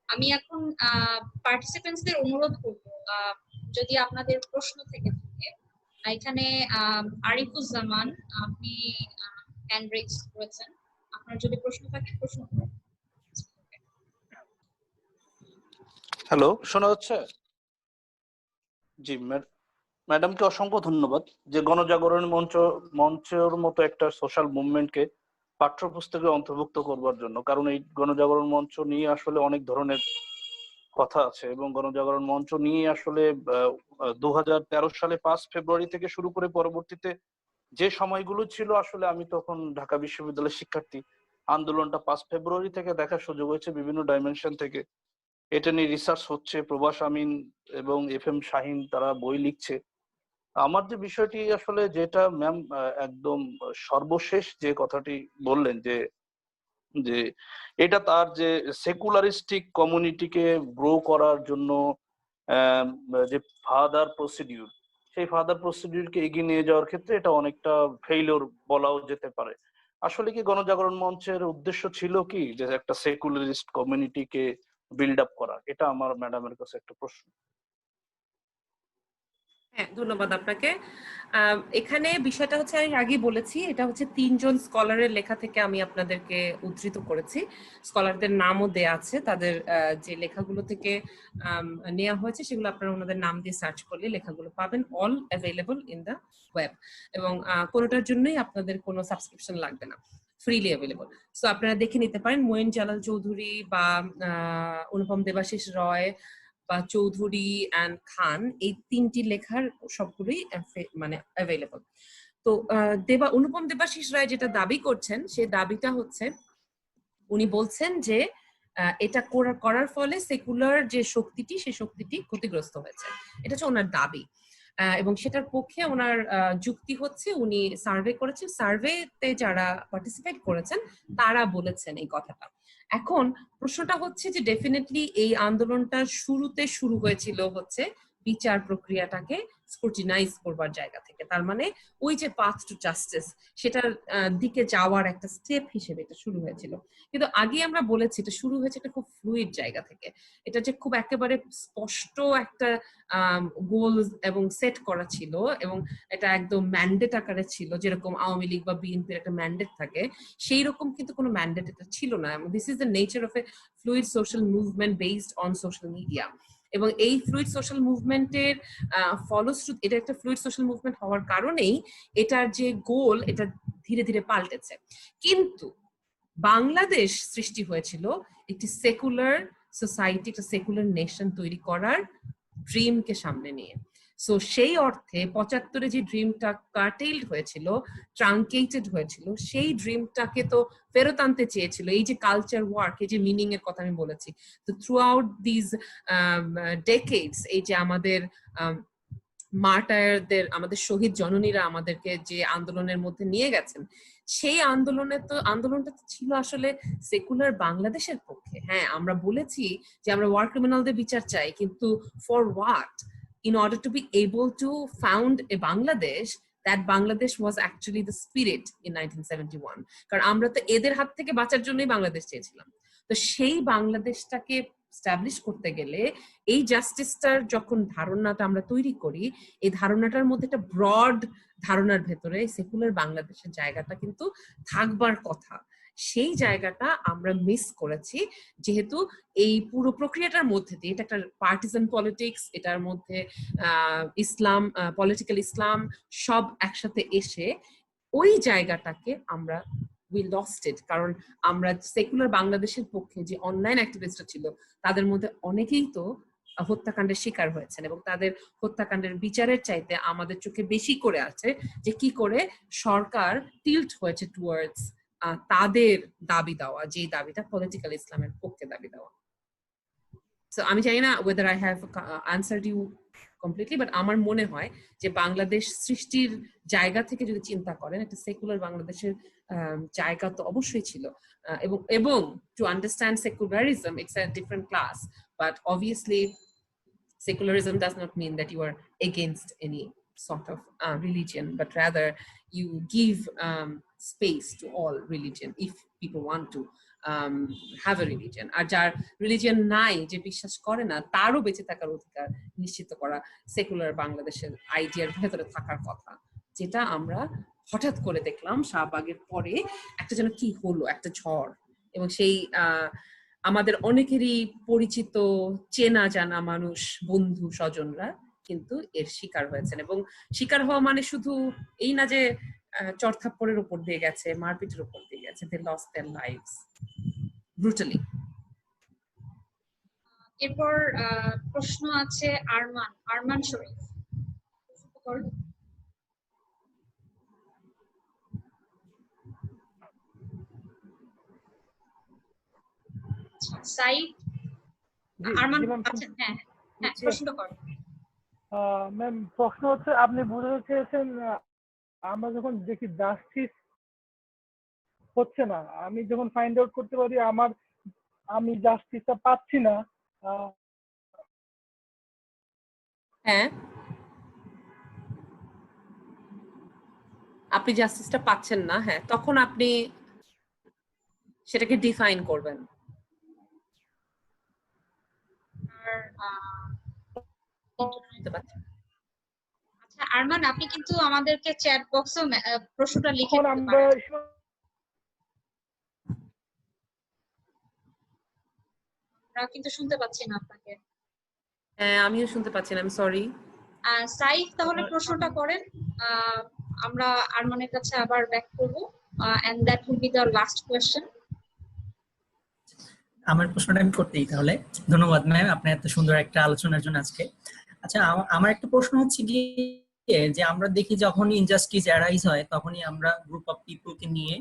আমি এখন পার্টিসিপেন্টসদের অনুরোধ করব, যদি আপনাদের প্রশ্ন থেকে থাকে, এখানে আরিফুজ্জামান আপনি হ্যান্ড রেজ করেছেন, আপনার যদি প্রশ্ন থাকে প্রশ্ন করুন। হ্যালো, শোনা যাচ্ছে? জি ম্যাডামকে অসংখ্য ধন্যবাদ যে গণজাগরণ মঞ্চের মতো একটা সোশ্যাল মুভমেন্টকে পাঠ্যপুস্তকে অন্তর্ভুক্ত করবার জন্য। কারণ এই গণজাগরণ মঞ্চ নিয়ে আসলে অনেক ধরনের কথা আছে এবং গণজাগরণ মঞ্চ নিয়ে আসলে 2013 সালে 5 ফেব্রুয়ারি থেকে শুরু করে পরবর্তীতে যে সময়গুলো ছিল, আসলে আমি তখন ঢাকা বিশ্ববিদ্যালয়ের শিক্ষার্থী, আন্দোলনটা 5 ফেব্রুয়ারি থেকে দেখার সুযোগ হয়েছে বিভিন্ন ডাইমেনশন থেকে। এটা নিয়ে রিসার্চ হচ্ছে, প্রবাস আমিন এবং FM শাহিন তারা বই লিখছে। আমার যে বিষয়টি আসলে যেটা ম্যাম একদম সর্বশেষ যে কথাটি বললেন যে এটা তার যে সেকুলারিস্টিক কমিউনিটিকে গ্রো করার জন্য যে ফাদার প্রসিডিউর, সেই ফাদার প্রসিডিউরকে এগিয়ে নিয়ে যাওয়ার ক্ষেত্রে এটা অনেকটা ফেইলিওর বলাও যেতে পারে। আসলে কি গণজাগরণ মঞ্চের উদ্দেশ্য ছিল কি যে একটা সেকুলারিস্ট কমিউনিটিকে বিল্ড আপ করা? এটা আমার ম্যাডামের কাছে একটা প্রশ্ন। হ্যাঁ, ধন্যবাদ আপনাকে। এখানে বিষয়টা হচ্ছে, আমি আগেই বলেছি, এটা হচ্ছে 3 জন স্কলারের লেখা থেকে আমি আপনাদেরকে উদ্ধৃত করেছি। স্কলারদের নামও দেয়া আছে, তাদের যে লেখাগুলো থেকে নেওয়া হয়েছে সেগুলো আপনারা ওনাদের নাম দিয়ে সার্চ করলে লেখাগুলো পাবেন, all available in the web. এবং কোনোটার জন্যই আপনাদের কোনো সাবস্ক্রিপশন লাগবে না, ফ্রিলি অ্যাভেলেবল। সো আপনারা দেখে নিতে পারেন। মঈন জালাল চৌধুরী বা অনুপম দেবাশিস রয় বা চৌধুরী অ্যান্ড খান, এই 3টি লেখার সবগুলোই মানে অ্যাভেলেবল। তো অনুপম দেবাশিস রায় যেটা দাবি করছেন, সে দাবিটা হচ্ছে, উনি বলছেন যে এটা করার ফলে সেকুলার যে শক্তিটি, সেই শক্তিটি ক্ষতিগ্রস্ত হয়েছে, এটা হচ্ছে ওনার দাবি। এবং সেটার পক্ষে ওনার যুক্তি হচ্ছে, উনি সার্ভে করেছেন, সার্ভেতে যারা পার্টিসিপেট করেছেন তারা বলেছেন এই কথাটা। এখন প্রশ্নটা হচ্ছে যে ডেফিনেটলি এই আন্দোলনটা শুরুতে শুরু হয়েছিল হচ্ছে বিচার প্রক্রিয়াটাকে স্ক্রুটিনাইজ করবার জায়গা থেকে, তার মানে ওই যে পাথ টু জাস্টিস, সেটার দিকে যাওয়ার একটা স্টেপ হিসেবে এটা শুরু হয়েছিল। কিন্তু আগে আমরা বলেছি এটা শুরু হয়েছে একটা খুব ফ্লুইড জায়গা থেকে, এটা যে খুব একেবারে স্পষ্ট একটা গোল এবং সেট করা ছিল, এবং এটা একদম ম্যান্ডেট আকারে ছিল, যেরকম আওয়ামী লীগ বা বিএনপির একটা ম্যান্ডেট থাকে, সেই রকম কিন্তু কোনো ম্যান্ডেট এটা ছিল না। This is the nature of A fluid social movement based on social media. এবং এই ফ্লুইড সোশ্যাল মুভমেন্টের ফলশ্রুতি, এটা একটা ফ্লুইড সোশ্যাল মুভমেন্ট হওয়ার কারণেই এটার যে গোল, এটা ধীরে ধীরে পাল্টেছে। কিন্তু বাংলাদেশ সৃষ্টি হয়েছিল একটি সেকুলার সোসাইটি, একটা সেকুলার নেশন তৈরি করার ড্রিমকে সামনে নিয়ে। সো সেই অর্থে ৭৫-এ যে ড্রিমটা কার্টেইলড হয়েছিল, ট্রাঙ্কেটেড হয়েছিল, সেই ড্রিমটাকে তো ফেরত আনতে চেয়েছিল। এই যে কালচার ওয়ার্ক, এই যে মিনিং এর কথা আমি বলেছি, তো থ্রু আউট দিজ ডেকেডস, এই যে আমাদের মার্টায়ারদের, আমাদের শহীদ জননীরা আমাদেরকে যে আন্দোলনের মধ্যে নিয়ে গেছেন, সেই আন্দোলনটা তো ছিল আসলে সেকুলার বাংলাদেশের পক্ষে। হ্যাঁ, আমরা বলেছি যে আমরা ওয়ার ক্রিমিনালদের বিচার চাই, কিন্তু for what? In order to be able to found a Bangladesh, that Bangladesh was actually the spirit in 1971. কারণ আমরা তো এদের হাত থেকে বাঁচার জন্যই বাংলাদেশ চেয়েছিলাম। তো সেই বাংলাদেশটাকে এস্টাবলিশ করতে গেলে এই জাস্টিসটার যখন ধারণাটা আমরা তৈরি করি, এই ধারণাটার মধ্যে একটা ব্রড ধারণার ভেতরে সেকুলার বাংলাদেশের জায়গাটা কিন্তু থাকবার কথা। সেই জায়গাটা আমরা মিস করেছি, যেহেতু এই পুরো প্রক্রিয়াটার মধ্যে দিয়ে এটা একটা পার্টিসান পলিটিক্স, এটার মধ্যে ইসলাম, পলিটিক্যাল ইসলাম সব একসাথে এসে ওই জায়গাটাকে আমরা we lost it। কারণ আমরা সেকুলার বাংলাদেশের পক্ষে যে অনলাইন অ্যাক্টিভিস্টরা ছিল, তাদের মধ্যে অনেকেই তো হত্যাকাণ্ডের শিকার হয়েছেন, এবং তাদের হত্যাকাণ্ডের বিচারের চাইতে আমাদের চোখে বেশি করে আছে যে কি করে সরকার টিল্ট হয়েছে টুয়ার্ডস তাদের দাবি দেওয়া, যে দাবিটা পলিটিক্যাল ইসলামের পক্ষে দাবি দেওয়া। সো আমি জানি না whether I have answered you completely, but আমার মনে হয় যে বাংলাদেশ সৃষ্টির জায়গা থেকে যদি চিন্তা করেন, একটা সেকুলার বাংলাদেশের জায়গা তো অবশ্যই ছিল, এবং to understand secularism, it's a different class, but obviously secularism does not mean that you are against any sort of religion, but rather you give space to all religion if people want to have a religion। আর যার religion নাই, যে বিশ্বাস করে না, তারও বেঁচে থাকার অধিকার নিশ্চিত করা সেকুলার বাংলাদেশের আইডিয়ার ভেতরে থাকার কথা, যেটা আমরা হঠাৎ করে দেখলাম শাহবাগের পরে একটা যেন কি হলো, একটা ঝড়। এবং সেই আমাদের অনেকেরই পরিচিত চেনা জানা মানুষ, বন্ধু স্বজনরা কিন্তু এর শিকার হয়েছেন। এবং শিকার হওয়া মানে শুধু এই না যে চড়থাপ্পড়ের উপর দিয়ে গেছে, মারপিটের উপর দিয়ে গেছে, they lost their lives brutally। এরপর প্রশ্ন আছে আরমান শরীফ। সাইদ, আরমান আছেন? হ্যাঁ হ্যাঁ, প্রশ্ন করুন। ম্যাম, প্রশ্ন হচ্ছে, আপনি বুঝাতে চেয়েছেন আমরা যখন দেখি জাস্টিস হচ্ছে না, আমি যখন ফাইন্ড আউট করতে পারি আমি জাস্টিসটা পাচ্ছি না, হ্যাঁ, আপনি জাস্টিসটা পাচ্ছেন না, হ্যাঁ, তখন আপনি সেটাকে ডিফাইন করবেন। আচ্ছা আরমান, আপনি কিন্তু আমাদেরকে চ্যাট বক্সে প্রশ্নটা লিখে দিতে আমরা পারেন। আমরা কিন্তু শুনতে পাচ্ছি না আপনাকে। হ্যাঁ, আমিও শুনতে পাচ্ছি না, আমি সরি। সাইদ, তাহলে প্রশ্নটা করেন, আমরা আরমানের কাছে আবার ব্যাক করব, and that will be the last question. আমার প্রশ্নটা আমি করতেই তাহলে। ধন্যবাদ ম্যাম আপনার এত সুন্দর একটা আলোচনার জন্য আজকে। আচ্ছা, আমার একটা প্রশ্ন হচ্ছে গিয়ে যে আমরা দেখি যখনই ইনজাস্টিস অ্যারাইজ হয় তখনই আমরা গ্রুপ অফ পিপলকে নিয়ে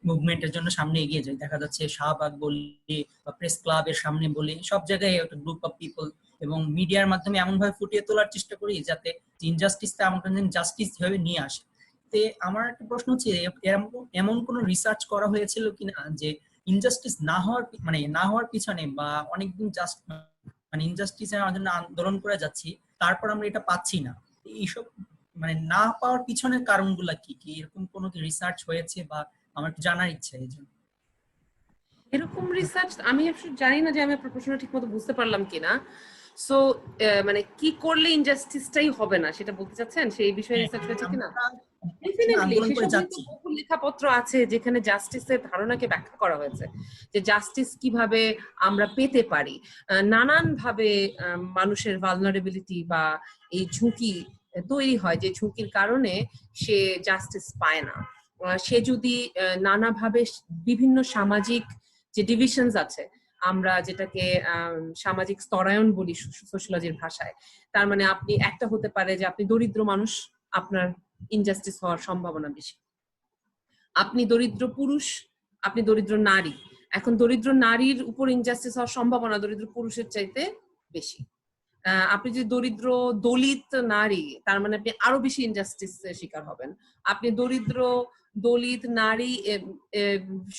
মুভমেন্টের জন্য সামনে এগিয়ে যাই। দেখা যাচ্ছে শাহবাগ বলি বা প্রেস ক্লাবের সামনে বলি, সব জায়গায় একটা গ্রুপ অফ পিপল, এবং মিডিয়ার মাধ্যমে এমন ভাবে ফুটিয়ে তোলার চেষ্টা করি যাতে ইনজাস্টিসটা আমাদের জাস্টিস ভাবে নিয়ে আসে। তো আমার একটা প্রশ্ন হচ্ছে, এমন কোনো রিসার্চ করা হয়েছিল কিনা যে ইনজাস্টিস না হওয়ার পিছনে বা অনেকদিন ইনজাস্টিসের জন্য আন্দোলন করে যাচ্ছি, তারপর আমরা এটা পাচ্ছি না, এইসব না পাওয়ার পিছনের কারণগুলা কি কি, এরকম কোনো কি রিসার্চ হয়েছে বা আমার একটু জানার ইচ্ছা এই জন্য। এরকম রিসার্চ আমি জানি না যে আমি আপনার প্রশ্নটা ঠিক মতো বুঝতে পারলাম কিনা। সো কি করলে ইনজাস্টিসটাই হবে না সেটা বলতে চাচ্ছেন, সেই বিষয়ে রিসার্চ হয়েছে কিনা? বহু লেখাপত্র আছে যেখানে জাস্টিসের ধারণাকে ব্যাখ্যা করা হয়েছে, যে জাস্টিস কিভাবে আমরা পেতে পারি। নানান ভাবে মানুষের ভালনারেবিলিটি বা এই ঝুঁকি তৈরি হয়, যে ঝুঁকির কারণে সে জাস্টিস পায় না। সে যদি নানাভাবে বিভিন্ন সামাজিক যে ডিভিশনস আছে, আমরা যেটাকে সামাজিক স্তরায়ন বলি সোশিওলজির ভাষায়, তার মানে আপনি একটা হতে পারে যে আপনি দরিদ্র মানুষ, আপনার ইনজাস্টিস হওয়ার সম্ভাবনা বেশি। আপনি দরিদ্র পুরুষ, আপনি দরিদ্র নারী, এখন দরিদ্র নারীর উপর ইনজাস্টিস হওয়ার সম্ভাবনা দরিদ্র পুরুষের চাইতে বেশি। আপনি যদি দরিদ্র দলিত নারী, তার মানে আপনি আরো বেশি ইনজাস্টিসের শিকার হবেন। আপনি দরিদ্র দলিত নারী,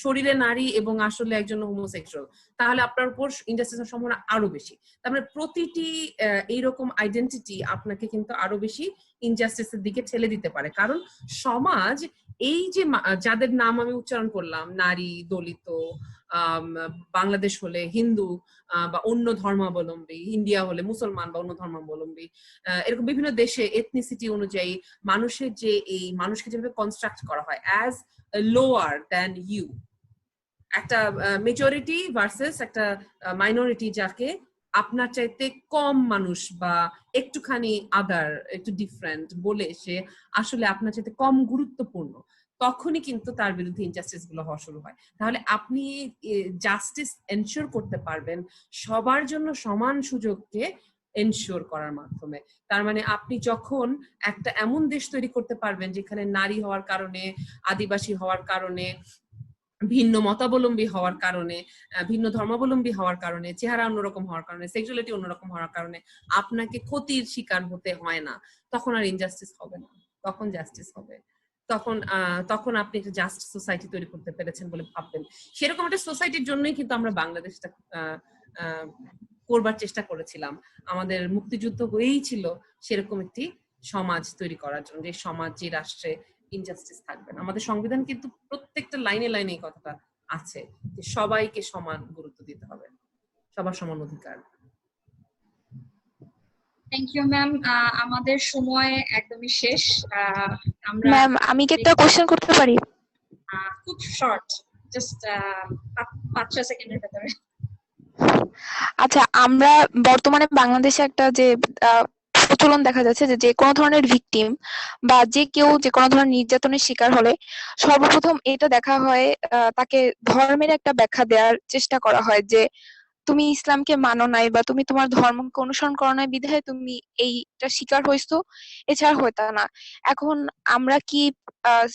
শরীরে নারী এবং আসলে একজন হোমোসেক্সুয়াল, তাহলে আপনার উপর ইনজাস্টিসের সম্ভাবনা আরো বেশি। তার মানে প্রতিটি এইরকম আইডেন্টিটি আপনাকে কিন্তু আরো বেশি ইনজাস্টিসের দিকে ঠেলে দিতে পারে। কারণ সমাজ এই যে যাদের নাম আমি উচ্চারণ করলাম, নারী, দলিত, বাংলাদেশ হলে হিন্দু বা অন্য ধর্মাবলম্বী, ইন্ডিয়া হলে মুসলমান বা অন্য ধর্মাবলম্বী, এরকম বিভিন্ন দেশে এথনিসিটি অনুযায়ী মানুষের যে এই মানুষকে যেভাবে কনস্ট্রাক্ট করা হয় অ্যাজ লোয়ার দ্যান ইউ, একটা মেজরিটি ভার্সেস একটা মাইনরিটি, যাকে আপনার চাইতে কম মানুষ বা একটুখানি আদার, একটু ডিফারেন্ট বলে সে আসলে আপনার চাইতে কম গুরুত্বপূর্ণ, তখনই কিন্তু তার বিরুদ্ধে ইনজাস্টিস গুলো হওয়া শুরু হয়। তাহলে আপনি জাস্টিস এনশিওর করতে পারবেন সবার জন্য সমান সুযোগকে এনশিওর করার মাধ্যমে। তার মানে আপনি যখন একটা এমন দেশ তৈরি করতে পারবেন যেখানে নারী হওয়ার কারণে, আদিবাসী হওয়ার কারণে, ভিন্ন মতাবলম্বী হওয়ার কারণে, ভিন্ন ধর্মাবলম্বী হওয়ার কারণে, চেহারা অন্যরকম হওয়ার কারণে, সেক্সুয়ালিটি অন্যরকম হওয়ার কারণে আপনাকে ক্ষতির শিকার হতে হয় না, তখন আর ইনজাস্টিস হবে না, তখন জাস্টিস হবে। তখন আপনি একটা জাস্ট সোসাইটি তৈরি করতে পেরেছেন বলে ভাববেন। সেরকম একটা সোসাইটির জন্যই কিন্তু আমরা বাংলাদেশটা করবার চেষ্টা করেছিলাম। আমাদের মুক্তিযুদ্ধ হয়েই ছিল সেরকম একটি সমাজ তৈরি করার জন্য, যে সমাজ, যে রাষ্ট্রে ইনজাস্টিস থাকবে না। আমাদের সংবিধান কিন্তু প্রত্যেকটা লাইনে লাইনে এই কথাটা আছে যে সবাইকে সমান গুরুত্ব দিতে হবে, সবার সমান অধিকার। থ্যাংক ইউ ম্যাম, আমাদের সময় একদমই শেষ। আমরা ম্যাম আমি কি একটা কোশ্চেন করতে পারি? খুব শর্ট, জাস্ট 5-6 সেকেন্ডের ভেতরে। আচ্ছা, আমরা বর্তমানে বাংলাদেশে একটা যে প্রচলন দেখা যাচ্ছে যে যে কোনো ধরনের ভিকটিম বা যে কেউ যে কোনো ধরনের নির্যাতনের শিকার হলে সর্বপ্রথম এটা দেখা হয়, তাকে ধর্মের একটা ব্যাখ্যা দেওয়ার চেষ্টা করা হয় যে তুমি ইসলামকে মানো নাই বা তুমি তোমার ধর্মকে অনুসরণ করো নাই বিধায় তুমি এইটা শিকার হইছো, এছাড়া হইতা না। এখন আমরা কি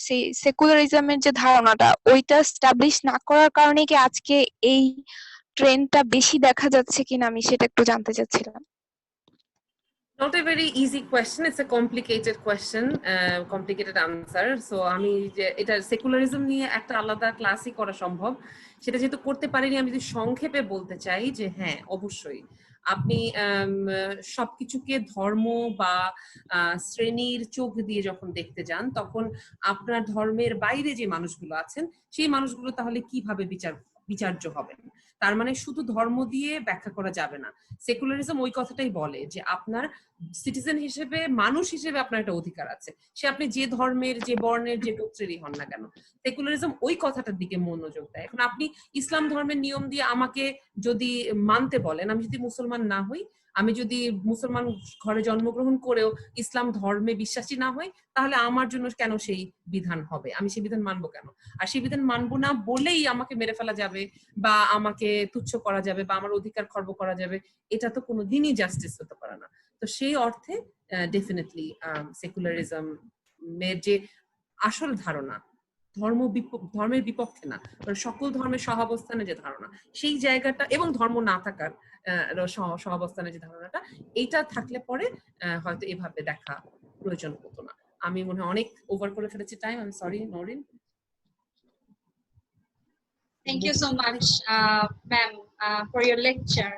সেই সেকুলারিজমের যে ধারণাটা ওইটা স্টাবলিশ না করার কারণে কি আজকে এই ট্রেন্ডটা বেশি দেখা যাচ্ছে কিনা, আমি সেটা একটু জানতে চাচ্ছিলাম। Not a very easy question, it's a complicated question, complicated answer. So আমি যে এটা সেকুলারিজম নিয়ে একটা আলাদা ক্লাসই করা সম্ভব, সেটা যেহেতু করতে পারিনি, আমি যদি সংক্ষেপে বলতে চাই যে হ্যাঁ অবশ্যই আপনি সবকিছুকে ধর্ম বা শ্রেণীর চোখ দিয়ে যখন দেখতে যান, তখন আপনার ধর্মের বাইরে যে মানুষগুলো আছেন সেই মানুষগুলো তাহলে কিভাবে বিচার্য হবেন। তার মানে শুধু ধর্ম দিয়ে ব্যাখ্যা করা যাবে না। সেকুলারিজম ওই কথাটাই বলে যে আপনার সিটিজেন হিসেবে, মানুষ হিসেবে আপনার একটা অধিকার আছে, সে আপনি যে ধর্মের, যে বর্ণের, যে গোত্রেরই হন না কেন। সেকুলারিজম ওই কথাটার দিকে মনোযোগ দেয়। এখন আপনি ইসলাম ধর্মের নিয়ম দিয়ে আমাকে যদি মানতে বলেন, আমি যদি মুসলমান না হই, আমি যদি মুসলমান ঘরে জন্মগ্রহণ করেও ইসলাম ধর্মে বিশ্বাসী না হই, তাহলে আমার জন্য কেন সেই বিধান হবে? আমি সেই বিধান মানবো কেন? আর সেই বিধান মানবো না বলেই আমাকে মেরে ফেলা যাবে বা আমাকে তুচ্ছ করা যাবে বা আমার অধিকার খর্ব করা যাবে, এটা তো কোনোদিনই জাস্টিস হতে পারে না। তো সেই অর্থে ডেফিনেটলি সেকুলারিজম এর যে আসল ধারণা, ধর্মের বিপক্ষে না, সকল ধর্মের সহাবস্থানে যে ধারণা, সেই জায়গাটা, এবং ধর্ম না থাকার সহাবস্থানে যে ধারণাটা, এইটা থাকলে পরে হয়তো এভাবে দেখা প্রয়োজন হতো না। আমি মনে হয় অনেক ওভার করে ফেলেছি টাইম, আমি sorry Norin. Thank you so much, ma'am, for your lecture.